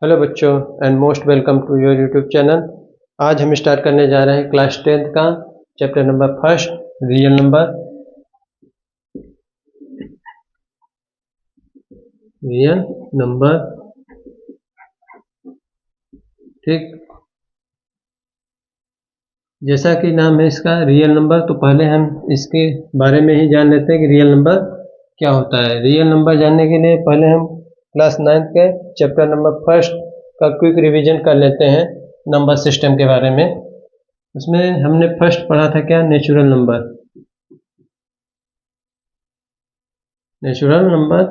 Hello बच्चों and most welcome to your YouTube channel. आज हम स्टार्ट करने जा रहे हैं क्लास 10th का chapter number first, real number. Real number, ठीक। जैसा कि नाम है इसका रियल नंबर, तो पहले हम इसके बारे में ही जान लेते हैं कि रियल नंबर क्या होता है। रियल नंबर जानने के लिए पहले हम क्लास 9th के चैप्टर नंबर फर्स्ट का क्विक रिवीजन कर लेते हैं नंबर सिस्टम के बारे में। उसमें हमने फर्स्ट पढ़ा था क्या, नेचुरल नंबर। नेचुरल नंबर,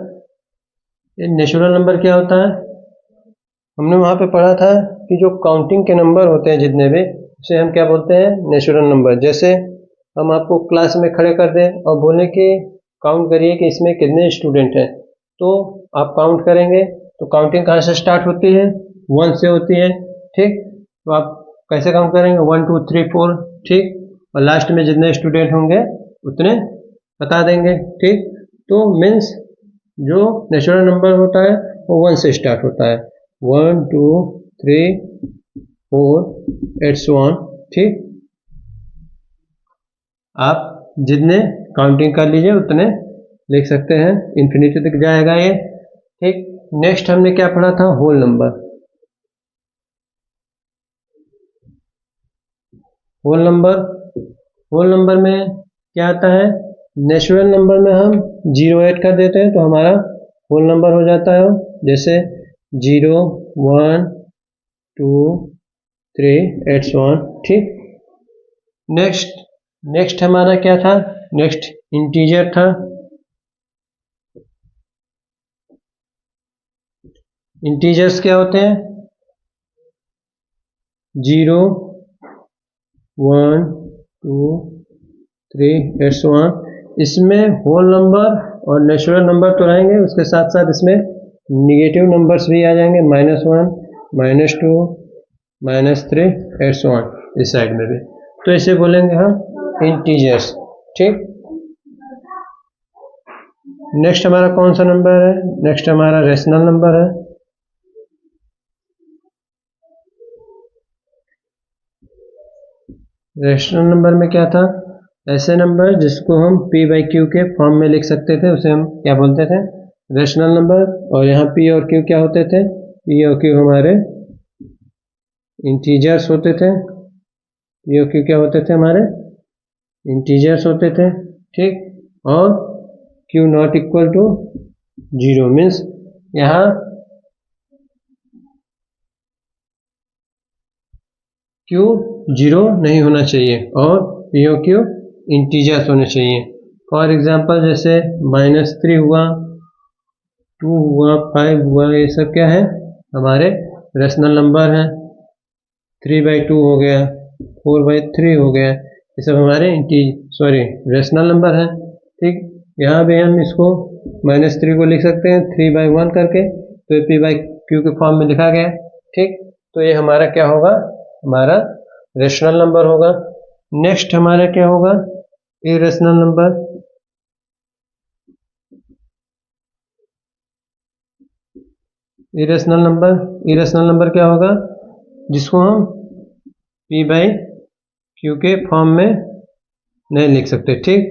ये नेचुरल नंबर क्या होता है? हमने वहाँ पे पढ़ा था कि जो काउंटिंग के नंबर होते हैं जितने भी, उसे हम क्या बोलते हैं, नेचुरल नंबर। जैसे हम आपको क्लास में खड़े कर दें और बोले कि काउंट करिए कि इसमें कितने स्टूडेंट हैं, तो आप काउंट करेंगे तो काउंटिंग कहाँ से स्टार्ट होती है? 1 से होती है, ठीक। तो आप कैसे काउंट करेंगे? 1 2 3 4, ठीक। और लास्ट में जितने स्टूडेंट होंगे उतने बता देंगे, ठीक। तो मीन्स जो नेचुरल नंबर होता है वो 1 से स्टार्ट होता है। 1 2 3 4 एट्स 1, ठीक। आप जितने काउंटिंग कर लीजिए उतने लिख सकते हैं, इन्फिनिटी तक जाएगा ये, ठीक। नेक्स्ट हमने क्या पढ़ा था? Whole number. Whole number, whole number में क्या आता है? नेचुरल नंबर में हम 0 ऐड कर देते हैं तो हमारा होल नंबर हो जाता है। जैसे 0 1 2 3 एट्स 1, ठीक। नेक्स्ट हमारा क्या था? नेक्स्ट इंटीजर था। इंटीजर्स क्या होते हैं? 0 1 2 3 एट्स 1। इसमें होल नंबर और नेचुरल नंबर तो रहेंगे, उसके साथ साथ इसमें निगेटिव नंबर्स भी आ जाएंगे, -1 -2 -3 एट्स 1 इस साइड में भी। तो इसे बोलेंगे हम इंटीजर्स, ठीक। नेक्स्ट हमारा कौन सा नंबर है? नेक्स्ट हमारा रेशनल नंबर है। रेशनल नंबर में क्या था? ऐसे नंबर जिसको हम p/q के फॉर्म में लिख सकते थे उसे हम क्या बोलते थे? Rational number. और यहाँ p और q क्या होते थे? p और q हमारे इंटीजर्स होते थे। p और q क्या होते थे? हमारे इंटीजर्स होते थे, ठीक। और q not equal to 0 means यहाँ q 0 नहीं होना चाहिए और p और q इंटीजर्स होने चाहिए। फॉर एग्जाम्पल जैसे -3 हुआ, 2 हुआ, 5 हुआ, ये सब क्या है? हमारे रेशनल नंबर हैं। 3/2 हो गया, 4/3 हो गया, ये सब हमारे रेशनल नंबर हैं, ठीक। यहाँ भी हम इसको -3 को लिख सकते हैं 3/1 करके, तो p/q के फॉर्म में लिखा गया, ठीक। तो ये हमारा क्या होगा? हमारा रेशनल नंबर होगा। नेक्स्ट हमारा क्या होगा? Irrational number. इरेशनल नंबर क्या होगा? जिसको हम p/q के फॉर्म में नहीं लिख सकते, ठीक।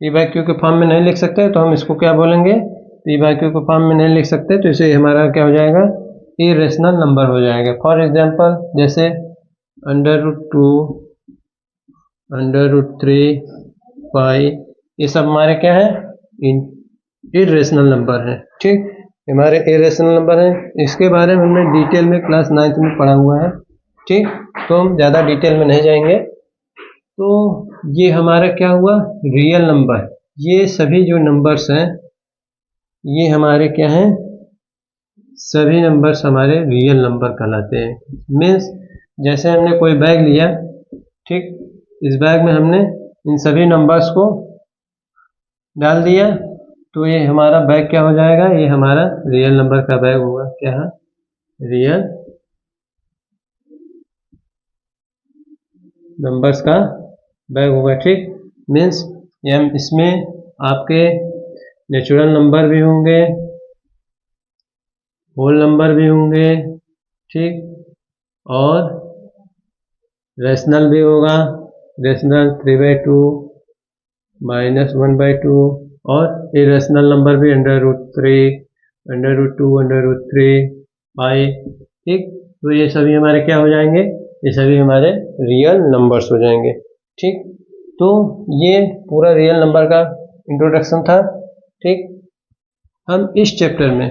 p/q के फॉर्म में नहीं लिख सकते तो हम इसको क्या बोलेंगे? p/q के फॉर्म में नहीं लिख सकते तो इसे हमारा क्या हो जाएगा? इरेशनल नंबर हो जाएगा। फॉर एग्जांपल जैसे √2 √3 5, ये सब हमारे क्या है? इरेशनल नंबर है, ठीक। हमारे इरेशनल नंबर है। इसके बारे में हमने डिटेल में क्लास 9th में पढ़ा हुआ है, ठीक। तो हम ज़्यादा डिटेल में नहीं जाएंगे। तो ये हमारा क्या हुआ? Real number. ये सभी जो नंबर्स हैं ये हमारे क्या हैं? सभी नंबर्स हमारे रियल नंबर कहलाते हैं। मीन्स जैसे हमने कोई बैग लिया, ठीक। इस बैग में हमने इन सभी नंबर्स को डाल दिया तो ये हमारा बैग क्या हो जाएगा? ये हमारा रियल नंबर का बैग होगा। क्या है? रियल नंबर्स का बैग होगा, ठीक। मीन्स इसमें आपके नेचुरल नंबर भी होंगे, होल नंबर भी होंगे, ठीक, और रेशनल भी होगा, रेशनल 3/2 -1/2, और इरेशनल नंबर भी √3, √2, √3 पाई, ठीक। तो ये सभी हमारे क्या हो जाएंगे, ये सभी हमारे रियल नंबर्स हो जाएंगे, ठीक। तो ये पूरा रियल नंबर का इंट्रोडक्शन था, ठीक। हम इस चैप्टर में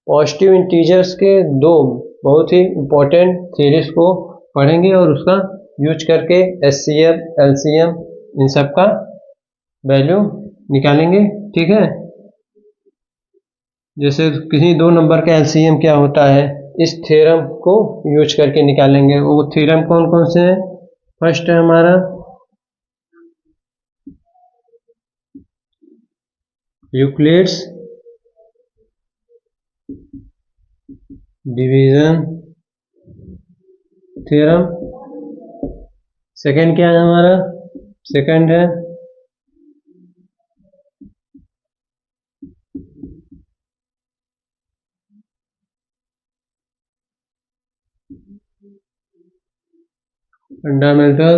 पॉजिटिव इंटीजर्स के दो बहुत ही इम्पोर्टेंट थ्योरीज को पढ़ेंगे और उसका यूज करके HCF, LCM इन सब का वैल्यू निकालेंगे, ठीक है। जैसे किसी दो नंबर का LCM क्या होता है, इस थ्योरम को यूज करके निकालेंगे। वो थ्योरम कौन कौन से हैं? फर्स्ट है हमारा यूक्लिड्स डिवीजन थ्योरम। सेकंड क्या है हमारा? सेकंड है फंडामेंटल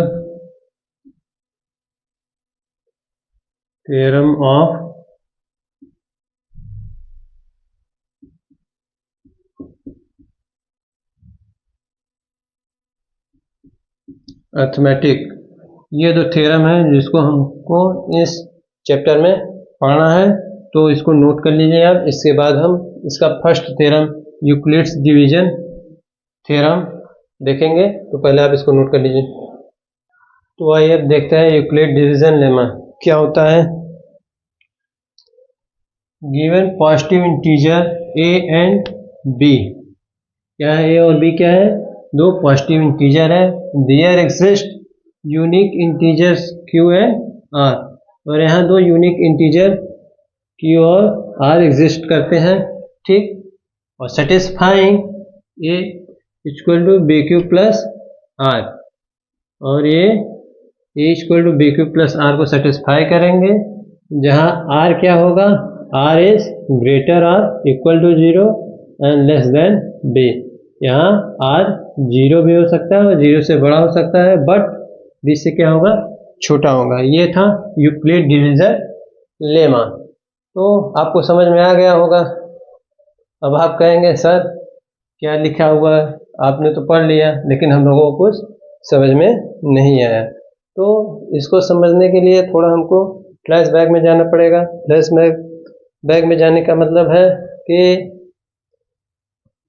थ्योरम ऑफ अर्थमेटिक। ये दो थ्योरम है जिसको हमको इस चैप्टर में पढ़ना है, तो इसको नोट कर लीजिए आप। इसके बाद हम इसका first theorem Euclid's division theorem देखेंगे, तो पहले आप इसको नोट कर लीजिए। तो आइए अब देखते हैं यूक्लिड डिवीजन लेमा क्या होता है। Given positive integer a and b, क्या है? a और b क्या है? दो पॉजिटिव इंटीजर है। There exist unique integers q and r, और यहाँ दो यूनिक इंटीजर q और r एग्जिस्ट करते हैं, ठीक। और satisfying a equal to B Q plus r, और ये a equal to B Q plus r को सेटिस्फाई करेंगे, जहाँ r क्या होगा? r इज ग्रेटर और equal to 0 and less than b। यहाँ r 0 भी हो सकता है और 0 से बड़ा हो सकता है, बट b से क्या होगा? छोटा होगा। ये था यूक्लिड डिवीजन लेमा। तो आपको समझ में आ गया होगा। अब आप कहेंगे सर क्या लिखा हुआ है, आपने तो पढ़ लिया लेकिन हम लोगों को कुछ समझ में नहीं आया। तो इसको समझने के लिए थोड़ा हमको फ्लैशबैक में जाना पड़ेगा। फ्लैशबैक में जाने का मतलब है कि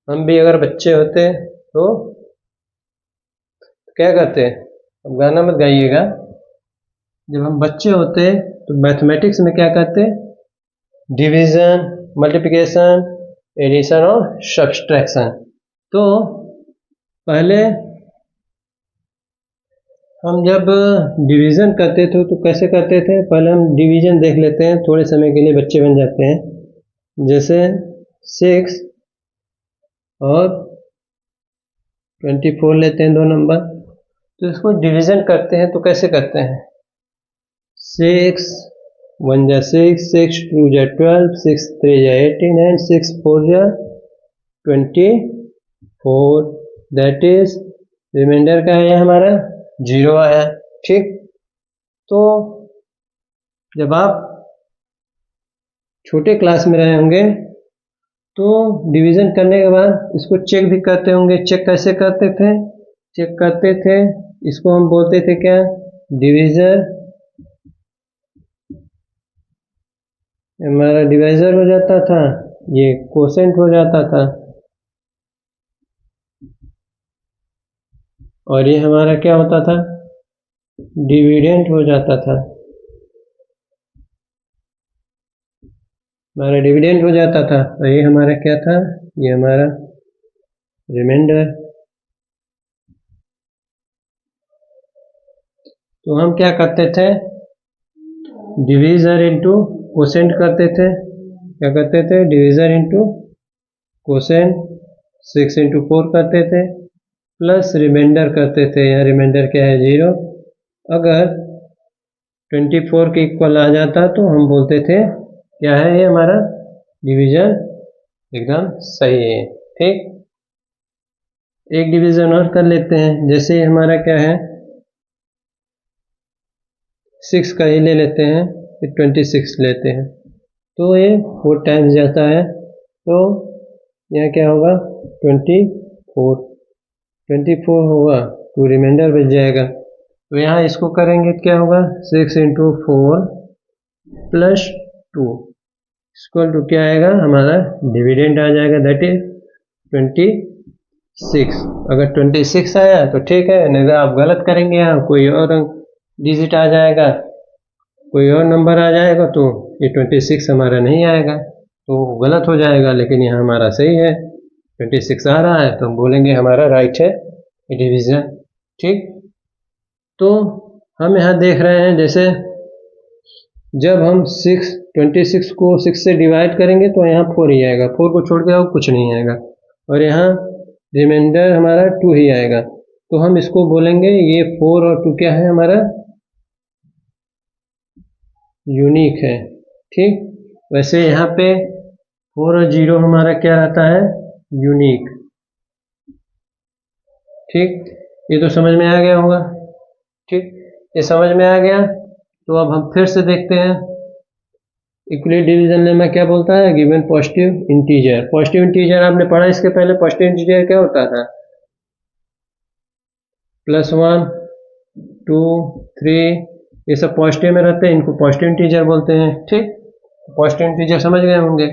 हम भी अगर बच्चे होते तो क्या करते? अब गाना मत गाइएगा। जब हम बच्चे होते तो मैथमेटिक्स में क्या करते? डिवीजन, मल्टीप्लिकेशन, एडिशन और सब्सट्रैक्शन। तो पहले हम जब डिवीजन करते थे तो कैसे करते थे? पहले हम डिवीजन देख लेते हैं, थोड़े समय के लिए बच्चे बन जाते हैं। जैसे 6 और 24 लेते हैं, दो नंबर। तो इसको डिवीजन करते हैं तो कैसे करते हैं? 6 1 जा 6, 6 2 जा 12, 6 3 जा 18 एंड 6 4 जा 24। दैट इज रिमाइंडर का है हमारा 0 आया, ठीक। तो जब आप छोटे क्लास में रहे होंगे तो डिवीजन करने के बाद इसको चेक भी करते होंगे। चेक कैसे करते थे? चेक करते थे, इसको हम बोलते थे क्या? डिवीजर। हमारा डिवाइजर हो जाता था, ये कोसेंट हो जाता था, और ये हमारा क्या होता था? डिविडेंट हो जाता था। हमारा डिविडेंट हो जाता था, और ये हमारा क्या था? ये हमारा रिमाइंडर। तो हम क्या करते थे? डिवीजर इंटू कोसेंट करते थे। क्या करते थे? Divisor into quotient. 6 इंटू 4 करते थे, प्लस रिमाइंडर करते थे। यहाँ रिमाइंडर क्या है? 0। अगर 24 के इक्वल आ जाता तो हम बोलते थे क्या है? ये हमारा डिवीजन एकदम सही है। ठीक, एक डिवीजन और कर लेते हैं। जैसे हमारा क्या है, 6 का ही ले लेते हैं, फिर 26 लेते हैं, तो ये 4 टाइम्स जाता है, तो यहाँ क्या होगा 24 होगा, तो रिमाइंडर बच जाएगा। तो यहाँ इसको करेंगे तो क्या होगा 6 × 4 + 2 इक्वल टू क्या आएगा, हमारा डिविडेंड आ जाएगा, दैट इज 26। अगर 26 आया तो ठीक है, नहीं तो आप गलत करेंगे, यहाँ कोई और डिजिट आ जाएगा, कोई और नंबर आ जाएगा, तो ये 26 हमारा नहीं आएगा, तो गलत हो जाएगा। लेकिन यहाँ हमारा सही है, 26 आ रहा है, तो हम बोलेंगे हमारा राइट है डिवीजन। ठीक, तो हम यहाँ देख रहे हैं, जैसे जब हम 26 को 6 से डिवाइड करेंगे तो यहाँ 4 ही आएगा, 4 को छोड़ के और कुछ नहीं आएगा, और यहाँ रिमाइंडर हमारा 2 ही आएगा। तो हम इसको बोलेंगे ये 4 और 2 क्या है, हमारा यूनिक है। ठीक, वैसे यहाँ पे 4 और 0 हमारा क्या रहता है, यूनिक। ठीक, ये तो समझ में आ गया होगा। ठीक, ये समझ में आ गया, तो अब हम फिर से देखते हैं। यूक्लिड डिवीजन लेमा क्या बोलता है, given positive integer. Positive integer आपने पढ़ा इसके पहले, पॉजिटिव इंटीजर क्या होता था, +1 2 3 ये सब पॉजिटिव में रहते हैं, इनको पॉजिटिव इंटीजर बोलते हैं। ठीक, पॉजिटिव इंटीजर समझ गए होंगे।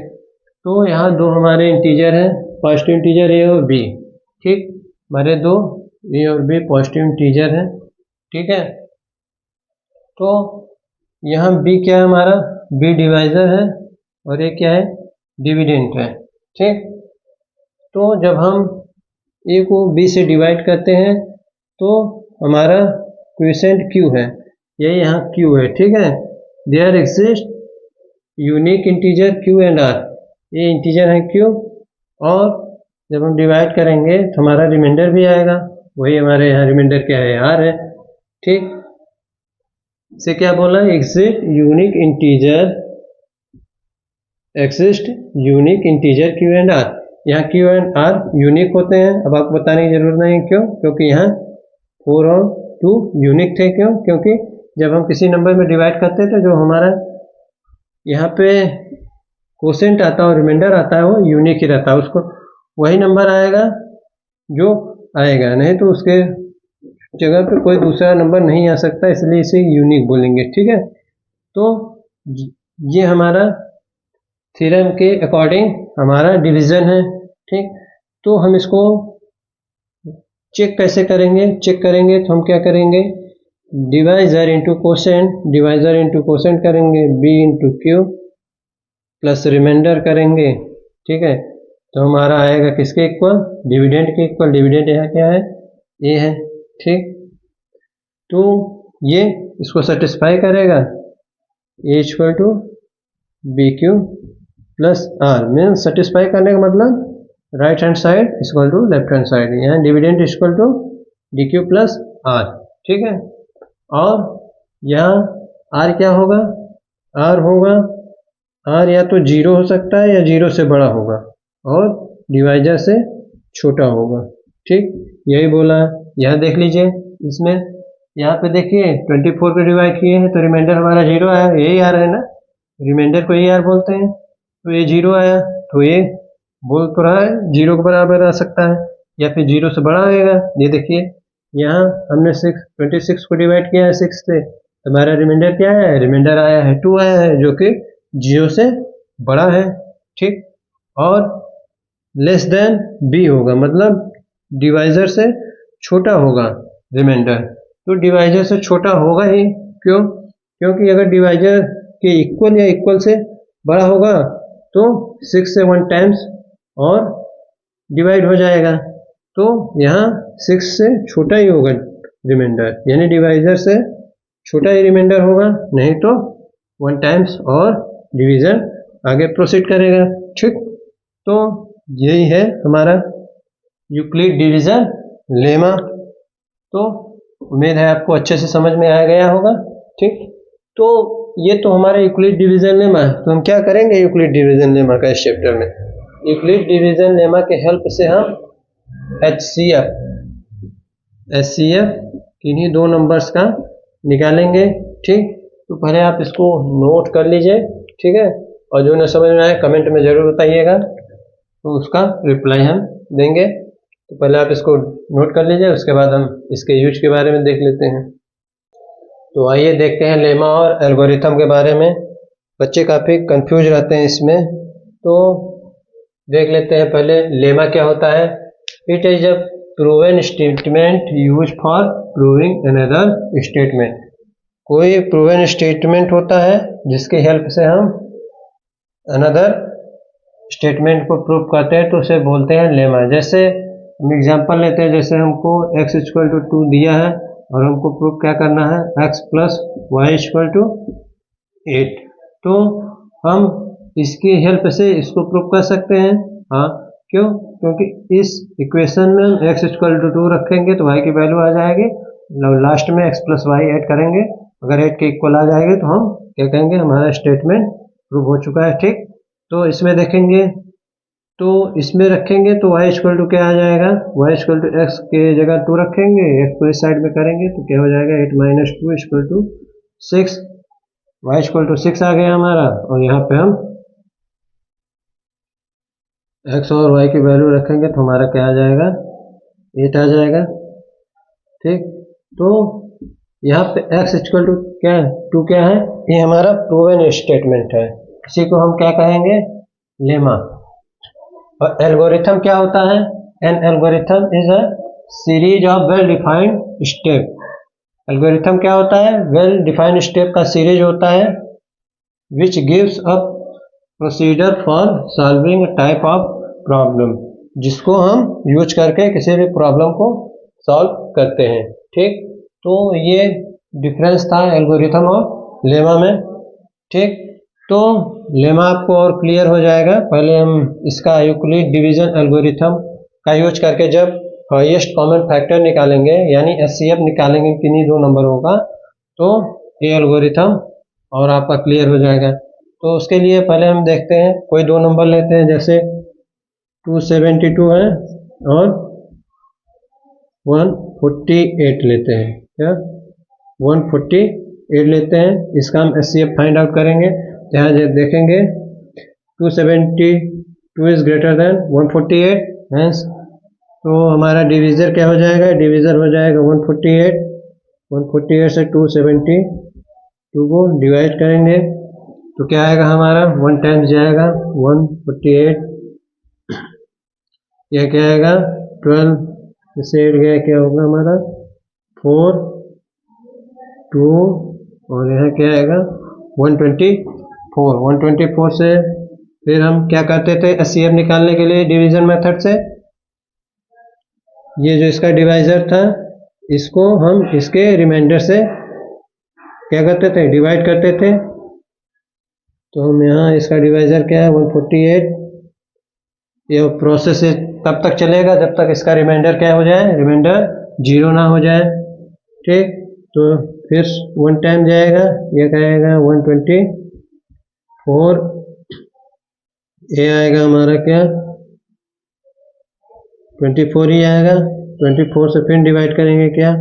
तो यहाँ दो हमारे इंटीजर हैं, पॉजिटिव इंटीजर ए और बी। ठीक, हमारे दो ए और बी पॉजिटिव इंटीजर हैं। ठीक है, तो यहाँ बी क्या है, हमारा बी डिवाइजर है, और ये क्या है, डिविडेंट है। ठीक, तो जब हम ए को बी से डिवाइड करते हैं तो हमारा क्वोशिएंट क्यू है, ये यहाँ क्यू है। ठीक है, there exist unique integer Q and R, ये इंटीजर है क्यू, और जब हम डिवाइड करेंगे तो हमारा रिमाइंडर भी आएगा, वही हमारे यहाँ रिमाइंडर क्या है, आर है। ठीक, से क्या बोला, exist unique integer Q and R. यहाँ क्यू एंड आर यूनिक होते हैं। अब आपको बताने की जरूरत नहीं, क्यों, क्योंकि यहाँ 4 और 2 यूनिक थे। क्यों, क्योंकि जब हम किसी नंबर में डिवाइड करते हैं तो जो हमारा यहाँ पे क्वोशिएंट आता है और रिमाइंडर आता है वो यूनिक ही रहता है, उसको वही नंबर आएगा जो आएगा, नहीं तो उसके जगह पे कोई दूसरा नंबर नहीं आ सकता, इसलिए इसे यूनिक बोलेंगे। ठीक है, तो ये हमारा थ्योरम के अकॉर्डिंग हमारा डिवीजन है। ठीक, तो हम इसको चेक कैसे करेंगे, चेक करेंगे तो हम क्या करेंगे, डिवाइजर इंटू क्वोशिएंट करेंगे, B into Q plus remainder करेंगे। ठीक है, तो हमारा आएगा किसके इक्वल, डिविडेंड के इक्वल। डिविडेंड यहाँ क्या है, ए है। ठीक, तो ये इसको सेटिस्फाई करेगा, A equal to B Q plus R, mean satisfy करने का मतलब right hand side equal to left hand side, यहाँ dividend equal to D Q plus R. ठीक है, और यहाँ आर क्या होगा, आर होगा, आर या तो 0 हो सकता है या 0 से बड़ा होगा और डिवाइजर से छोटा होगा। ठीक, यही बोला है। यहाँ देख लीजिए, इसमें यहाँ पे देखिए 24 को डिवाइड किए हैं तो रिमाइंडर हमारा 0 आया, यही आर है ना, रिमाइंडर को यही आर बोलते हैं। तो ये 0 आया, तो ये बोल तो रहा है 0 के बराबर आ सकता है या फिर 0 से बड़ा आएगा। ये देखिए, यहाँ हमने 26 को डिवाइड किया है 6 से, हमारा रिमाइंडर क्या है, रिमाइंडर आया है 2 आया है, जो कि 0 से बड़ा है। ठीक, और लेस देन बी होगा, मतलब डिवाइजर से छोटा होगा रिमाइंडर, तो डिवाइजर से छोटा होगा ही। क्यों, क्योंकि अगर डिवाइजर के इक्वल या इक्वल से बड़ा होगा तो 6 से 1 टाइम्स और डिवाइड हो जाएगा, तो यहाँ 6 से छोटा ही होगा रिमाइंडर, यानी डिवाइजर से छोटा ही रिमाइंडर होगा, नहीं तो 1 टाइम्स और डिवीजन आगे प्रोसीड करेगा। ठीक, तो यही है हमारा यूक्लिड डिवीजन लेमा। तो उम्मीद है आपको अच्छे से समझ में आ गया होगा। ठीक, तो ये तो हमारा यूक्लिड डिवीजन लेमा है। तो हम क्या करेंगे यूक्लिड डिवीजन लेमा का इस चैप्टर में, यूक्लिड डिवीजन लेमा के हेल्प से हम HCF किन्हीं दो नंबर्स का निकालेंगे। ठीक, तो पहले आप इसको नोट कर लीजिए। ठीक है, और जो न समझ में आए कमेंट में ज़रूर बताइएगा, तो उसका रिप्लाई हम देंगे। तो पहले आप इसको नोट कर लीजिए, उसके बाद हम इसके यूज के बारे में देख लेते हैं। तो आइए देखते हैं लेमा और एल्गोरिथम के बारे में। बच्चे काफ़ी कंफ्यूज रहते हैं इसमें, तो देख लेते हैं पहले लेमा क्या होता है। It is a proven statement use for proving another statement. कोई प्रूवन स्टेटमेंट होता है जिसकी हेल्प से हम अनदर स्टेटमेंट को प्रूव करते हैं, तो उसे बोलते हैं लेमा। जैसे हम एग्जांपल लेते हैं, जैसे हमको x इक्वल टू 2 दिया है और हमको प्रूव क्या करना है, x plus Y equal to 8। तो हम इसकी हेल्प से इसको प्रूव कर सकते हैं। हाँ, क्यों? क्योंकि इस इक्वेशन में हम x इक्वल टू 2 रखेंगे तो y की वैल्यू आ जाएगी, लास्ट में x प्लस वाई ऐड करेंगे, अगर 8 के इक्वल आ जाएगी तो हम क्या कहेंगे, हमारा स्टेटमेंट प्रूव हो चुका है। ठीक, तो इसमें देखेंगे, तो इसमें रखेंगे तो y इक्वल टू क्या आ जाएगा, y इक्वल टू एक्स के जगह 2 रखेंगे, x को इस साइड में करेंगे तो क्या हो जाएगा, 8 minus 2 equal to 6। y equal to 6 आ गया हमारा, और यहाँ पे हम x और y की वैल्यू रखेंगे तो हमारा क्या आ जाएगा, 8 आ जाएगा। ठीक, तो यहाँ पे x इक्वल टू क्या है, 2 क्या है, ये हमारा प्रूवन स्टेटमेंट है, इसी को हम क्या कहेंगे, लेमा। और एल्गोरिथम क्या होता है, an algorithm is a series of well defined step. Algorithm क्या होता है, वेल डिफाइंड स्टेप का सीरीज होता है, which gives a procedure for solving type of problem, जिसको हम यूज करके किसी भी प्रॉब्लम को सॉल्व करते हैं। ठीक, तो ये डिफरेंस था एल्गोरिथम और लेमा में। ठीक, तो लेमा आपको और क्लियर हो जाएगा। पहले हम इसका यूक्लिड डिवीजन एल्गोरिथम का यूज करके जब हाईएस्ट कॉमन फैक्टर निकालेंगे, यानी HCF निकालेंगे किन्हीं दो नंबरों का, तो ये एल्गोरिथम और आपका क्लियर हो जाएगा। तो उसके लिए पहले हम देखते हैं, कोई दो नंबर लेते हैं, जैसे 272 है और 148 लेते हैं, क्या 148 लेते हैं, इसका हम HCF फाइंड आउट करेंगे। यहाँ देखेंगे 272 इज ग्रेटर देन 148, हेंस तो हमारा डिवीज़र क्या हो जाएगा, डिवीज़र हो जाएगा 148 से 272 को डिवाइड करेंगे तो क्या आएगा हमारा, 1 टाइम्स जाएगा 148, यह क्या आएगा 12 से 8 गया, क्या होगा हमारा 4 2, और यहाँ क्या आएगा 124 से फिर हम क्या करते थे HCF निकालने के लिए डिवीजन मेथड से, ये जो इसका डिवाइजर था इसको हम इसके रिमाइंडर से क्या करते थे, डिवाइड करते थे। तो हम यहाँ इसका डिवाइजर क्या है 148, ये प्रोसेस तब तक चलेगा जब तक इसका रिमाइंडर क्या हो जाए, रिमाइंडर 0 ना हो जाए। ठीक, तो फिर 1 टाइम जाएगा, ये कहेगा 124, ये आएगा हमारा क्या 24 ही आएगा, 24 से फिर डिवाइड करेंगे क्या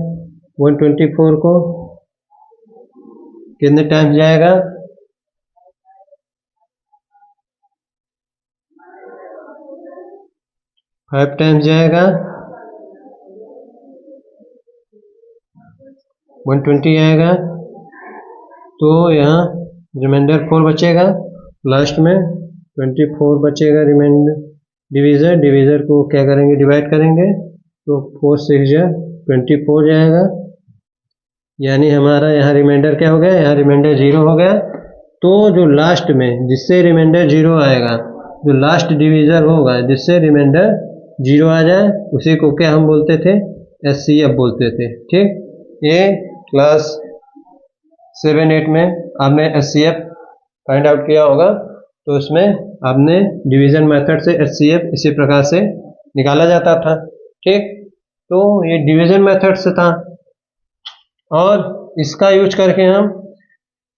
124 को, कितने टाइम्स जाएगा 5 टाइम्स जाएगा, 120 आएगा, तो यहाँ रिमाइंडर 4 बचेगा, लास्ट में 24 बचेगा रिमाइंडर डिवीज़र को क्या करेंगे, डिवाइड करेंगे, तो 4 6 24 जाएगा, यानी हमारा यहाँ रिमाइंडर क्या हो गया, यहाँ रिमाइंडर 0 हो गया। तो जो लास्ट में जिससे रिमाइंडर 0 आएगा, जो लास्ट डिवीज़र होगा जिससे रिमाइंडर 0 आ जाए, उसी को क्या हम बोलते थे, HCF बोलते थे। ठीक, ये क्लास 7-8 में आपने HCF फाइंड आउट किया होगा, तो उसमें आपने डिवीज़न मेथड से HCF इसी प्रकार से निकाला जाता था। ठीक, तो ये डिवीज़न मेथड से था, और इसका यूज करके हम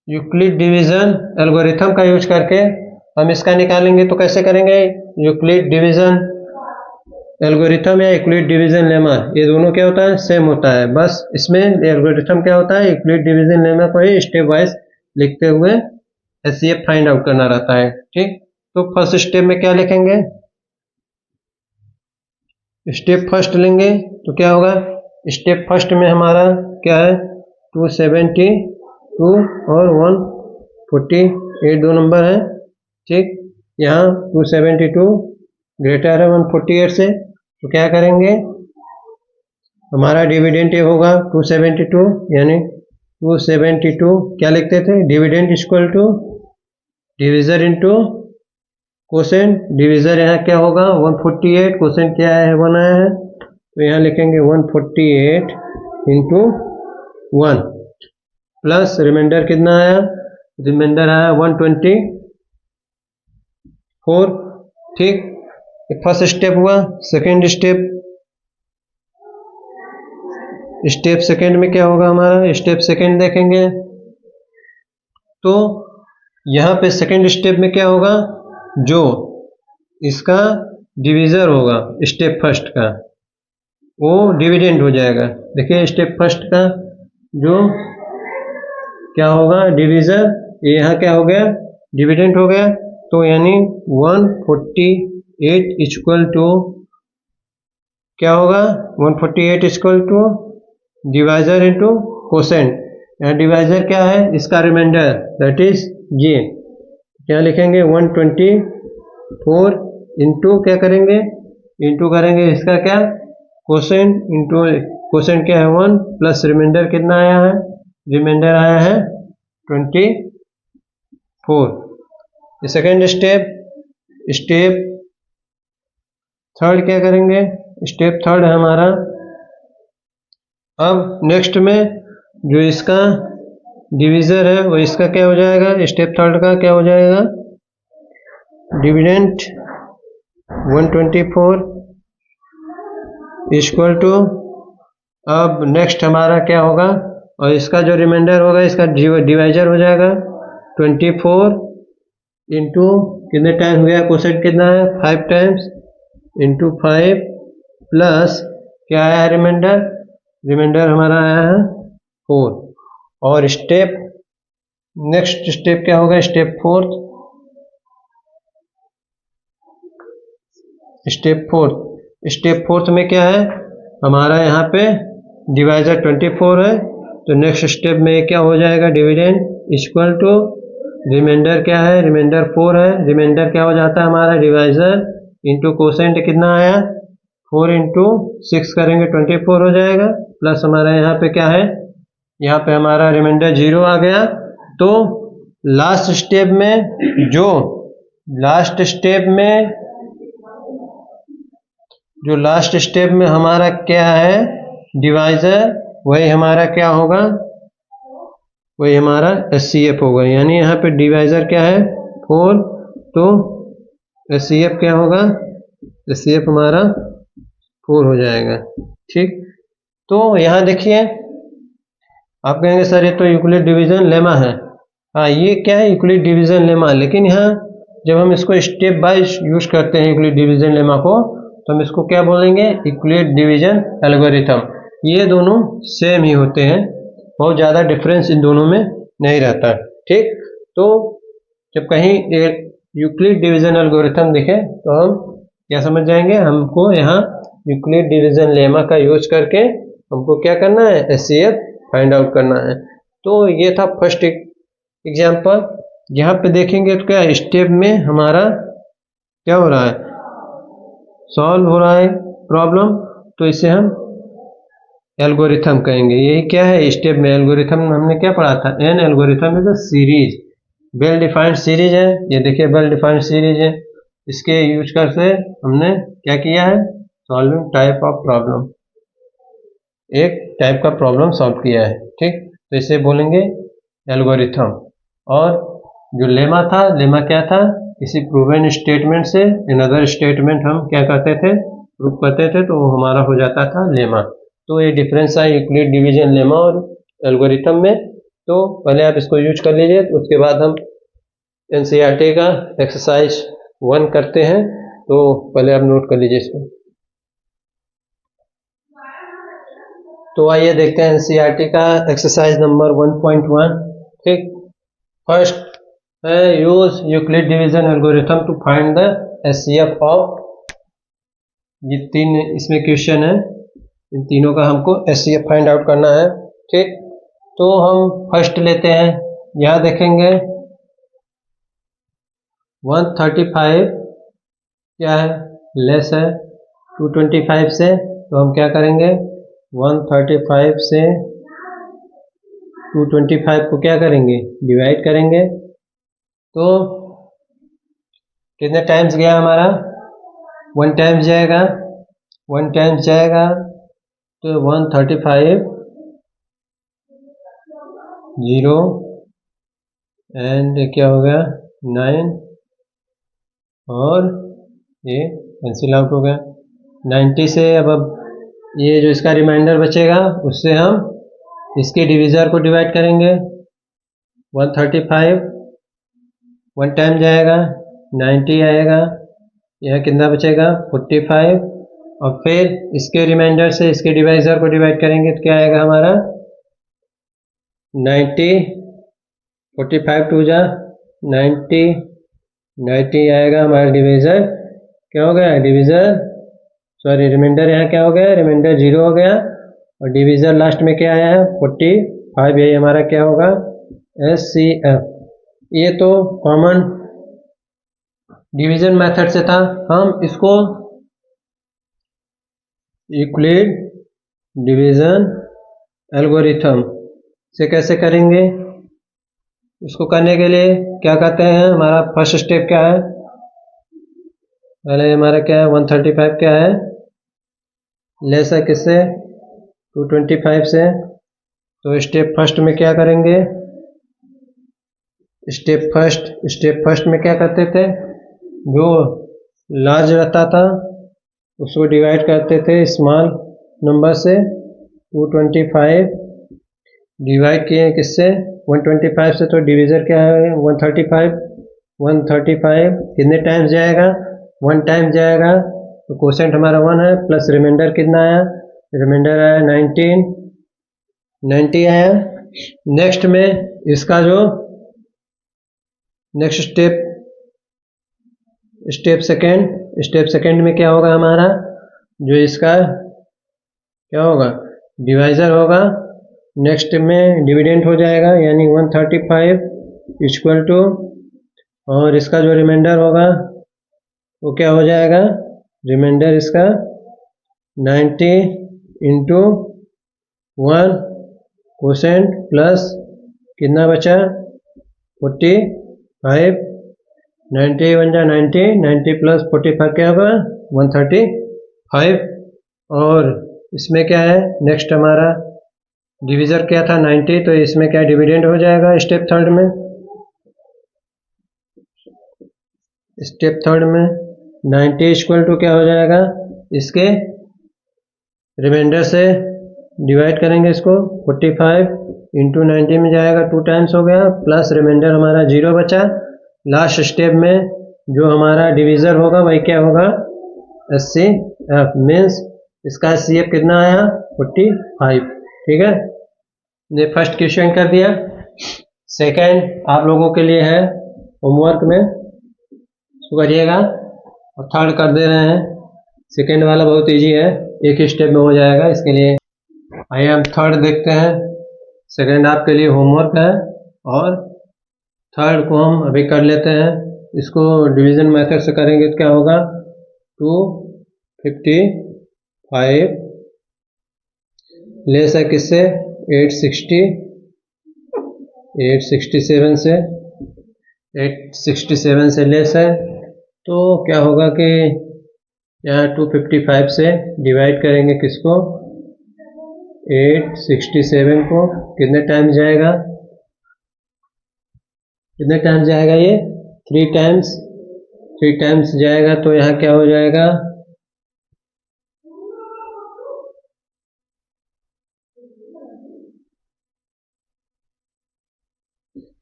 यूक्लिड डिवीज़न एल्गोरिथम का यूज करके हम इसका निकालेंगे तो कैसे करेंगे, यूक्लिड डिवीजन एल्गोरिथम या यूक्लिड डिवीजन लेमा, ये दोनों क्या होता है, सेम होता है। बस इसमें एल्गोरिथम क्या होता है, यूक्लिड डिवीजन लेमा को ही स्टेप वाइज लिखते हुए एचसीएफ फाइंड आउट करना रहता है। ठीक, तो फर्स्ट स्टेप में क्या लिखेंगे, स्टेप फर्स्ट लेंगे तो क्या होगा, स्टेप फर्स्ट में हमारा क्या है 272 और 148 दो नंबर है। ठीक, यहाँ 272 ग्रेटर है 148 से, तो क्या करेंगे, हमारा डिविडेंड ये होगा 272, यानी 272 क्या लिखते थे, dividend equal to divisor into quotient. Divisor यहाँ क्या होगा 148, कोसेंट क्या है 1 आया है, तो यहाँ लिखेंगे 148 इंटू 1 प्लस रिमाइंडर कितना आया, रिमाइंडर आया 124। ठीक, फर्स्ट स्टेप हुआ। सेकेंड स्टेप, स्टेप सेकेंड में क्या होगा हमारा, स्टेप सेकेंड देखेंगे तो यहाँ पे सेकेंड स्टेप में क्या होगा, जो इसका डिवीजर होगा स्टेप फर्स्ट का वो डिविडेंड हो जाएगा। देखिए स्टेप फर्स्ट का जो क्या होगा डिवीजर, ये यहाँ क्या हो गया डिविडेंड हो गया, तो यानी 148 इक्वल टू क्या होगा 148 equal to divisor into quotient. यहाँ डिवाइजर क्या है, इसका रिमाइंडर दैट इज ये, क्या लिखेंगे 124 इंटू क्या करेंगे, इंटू करेंगे इसका क्या कोसेंट, इंटू कोसेंट क्या है 1 प्लस रिमाइंडर कितना आया है, रिमाइंडर आया है 24। सेकेंड स्टेप, स्टेप थर्ड क्या करेंगे, स्टेप थर्ड है हमारा। अब नेक्स्ट में जो इसका डिवीजर है वो इसका क्या हो जाएगा, स्टेप थर्ड का क्या हो जाएगा, डिविडेंड 124 इक्वल टू, अब नेक्स्ट हमारा क्या होगा, और इसका जो रिमाइंडर होगा इसका डिवाइजर हो जाएगा 24 इंटू कितने टाइम्स हो गया, कोसेंट कितना है 5 टाइम्स इंटू 5 प्लस क्या आया है रिमाइंडर, रिमाइंडर हमारा आया है 4। और स्टेप नेक्स्ट स्टेप क्या होगा, स्टेप फोर्थ, स्टेप फोर्थ में क्या है हमारा, यहाँ पे डिवाइजर 24 है, तो नेक्स्ट स्टेप में क्या हो जाएगा डिविडेंड इक्वल टू रिमाइंडर क्या है, रिमाइंडर 4 है, रिमाइंडर क्या हो जाता है हमारा डिवाइजर इंटू कोसेंट कितना आया 4 इंटू 6 करेंगे 24 हो जाएगा, प्लस हमारा यहाँ पे क्या है, यहाँ पे हमारा रिमाइंडर 0 आ गया। तो लास्ट स्टेप में जो लास्ट स्टेप में हमारा क्या है डिवाइजर, वही हमारा क्या होगा, वही हमारा एचसीएफ होगा। यानी यहाँ पे डिवाइजर क्या है 4, तो एचसीएफ क्या होगा, एचसीएफ हमारा 4 हो जाएगा। ठीक, तो यहाँ देखिए आप कहेंगे सर ये तो यूक्लिड डिवीजन लेमा है, हाँ ये क्या है यूक्लिड डिवीजन लेमा, लेकिन यहाँ जब हम इसको स्टेप वाइज यूज करते हैं यूक्लिड डिवीजन लेमा को, तो हम इसको क्या बोलेंगे यूक्लिड डिवीजन एल्गोरिथम। ये दोनों सेम ही होते हैं, बहुत ज़्यादा डिफरेंस इन दोनों में नहीं रहता। ठीक, तो जब कहीं यूक्लिड डिवीजन एल्गोरिथम दिखे तो हम क्या समझ जाएंगे, हमको यहाँ यूक्लिड डिवीजन लेमा का यूज करके हमको क्या करना है एचसीएफ फाइंड आउट करना है। तो ये था फर्स्ट एग्जाम्पल। यहाँ पे देखेंगे तो क्या स्टेप में हमारा क्या हो रहा है, सॉल्व हो रहा है प्रॉब्लम, तो इसे हम एल्गोरिथम कहेंगे। यही क्या है स्टेप में एल्गोरिथम हमने क्या पढ़ा था, an algorithm is a series, well defined series है। ये देखिए वेल डिफाइंड सीरीज है, इसके यूज करके हमने क्या किया है सॉल्विंग टाइप ऑफ प्रॉब्लम, एक टाइप का प्रॉब्लम सॉल्व किया है। ठीक, तो इसे बोलेंगे एल्गोरिथम। और जो लेमा था, लेमा क्या था, किसी प्रूवन स्टेटमेंट से अनदर स्टेटमेंट हम क्या करते थे प्रूव करते थे, तो वो हमारा हो जाता था लेमा। तो ये डिफरेंस है यूक्लिड डिवीजन लेमा और एल्गोरिथम में। तो पहले आप इसको यूज कर लीजिए, तो उसके बाद हम एनसीईआरटी का एक्सरसाइज 1 करते हैं। तो पहले आप नोट कर लीजिए इसको। तो आइए देखते हैं एनसीईआरटी का एक्सरसाइज नंबर 1.1। ठीक, फर्स्ट है use Euclid division algorithm to find the HCF of. ये 3 इसमें क्वेश्चन है, इन तीनों का हमको एचसीएफ फाइंड आउट करना है। ठीक, तो हम फर्स्ट लेते हैं। यहाँ देखेंगे 135 क्या है, लेस है 225 से, तो हम क्या करेंगे 135 से 225 को क्या करेंगे, डिवाइड करेंगे। तो कितने टाइम्स गया हमारा, 1 टाइम्स जाएगा, 1 टाइम्स जाएगा तो 135 0 एंड क्या हो गया 9 और ये कैंसिल आउट हो गया 90 से। अब ये जो इसका रिमाइंडर बचेगा उससे हम इसके डिविज़र को डिवाइड करेंगे। 135 1 टाइम जाएगा 90 आएगा, यह कितना बचेगा 45 और फिर इसके रिमाइंडर से इसके डिवाइज़र को डिवाइड करेंगे तो क्या आएगा हमारा 90, 45 टू जा 90, 90 आएगा हमारा डिविज़र। क्या हो गया डिविज़र, सॉरी रिमाइंडर यहाँ क्या हो गया, रिमाइंडर 0 हो गया और डिविज़र लास्ट में क्या आया है 45। यही हमारा क्या होगा एचसीएफ। ये तो कॉमन डिवीजन मेथड से था, हम इसको यूक्लिड डिवीजन एल्गोरिथम से कैसे करेंगे। इसको करने के लिए क्या कहते हैं, हमारा फर्स्ट स्टेप क्या है, पहले हमारा क्या है 135 क्या है, लेस है किससे 225 से। तो स्टेप फर्स्ट में क्या करेंगे, स्टेप फर्स्ट में क्या करते थे, जो लार्ज रहता था उसको डिवाइड करते थे स्मॉल नंबर से। 225 डिवाइड किए किससे 125 से, तो डिवीज़र क्या है 135। 135 कितने टाइम्स जाएगा 1 टाइम जाएगा, तो क्वोशेंट हमारा 1 है, प्लस रिमाइंडर कितना आया, रिमाइंडर आया 90 आया। नेक्स्ट में इसका जो नेक्स्ट स्टेप सेकेंड में क्या होगा हमारा, जो इसका क्या होगा डिवाइज़र होगा, नेक्स्ट में डिविडेंड हो जाएगा यानी 135 इक्वल टू, और इसका जो रिमाइंडर होगा वो क्या हो जाएगा, रिमाइंडर इसका 90 इंटू 1 क्वोशेंट प्लस कितना बचा 45, 90 बन जा 90 प्लस 45 क्या होगा 135। और इसमें क्या है नेक्स्ट हमारा डिवीज़र क्या था 90, तो इसमें क्या डिविडेंड हो जाएगा स्टेप थर्ड में। 90 इक्वल टू क्या हो जाएगा, इसके रिमाइंडर से डिवाइड करेंगे इसको 45 इंटू 90 में जाएगा 2 टाइम्स हो गया, प्लस रिमाइंडर हमारा 0 बचा। लास्ट स्टेप में जो हमारा डिवीज़र होगा वही क्या होगा एचसीएफ, मीन्स इसका एचसीएफ कितना आया 45। ठीक है, ये फर्स्ट क्वेश्चन कर दिया। सेकंड आप लोगों के लिए है होमवर्क में, इसको करिएगा, और थर्ड कर दे रहे हैं। सेकंड वाला बहुत इजी है, एक ही स्टेप में हो जाएगा, इसके लिए आइए हम थर्ड देखते हैं। सेकंड आपके लिए होमवर्क है और थर्ड को हम अभी कर लेते हैं। इसको डिवीज़न मेथड से करेंगे तो क्या होगा 255 लेस है किससे 867 से लेस है, तो क्या होगा कि यहाँ 255 से डिवाइड करेंगे किसको 867 को, कितने टाइम्स जाएगा ये 3 टाइम्स जाएगा, तो यहाँ क्या हो जाएगा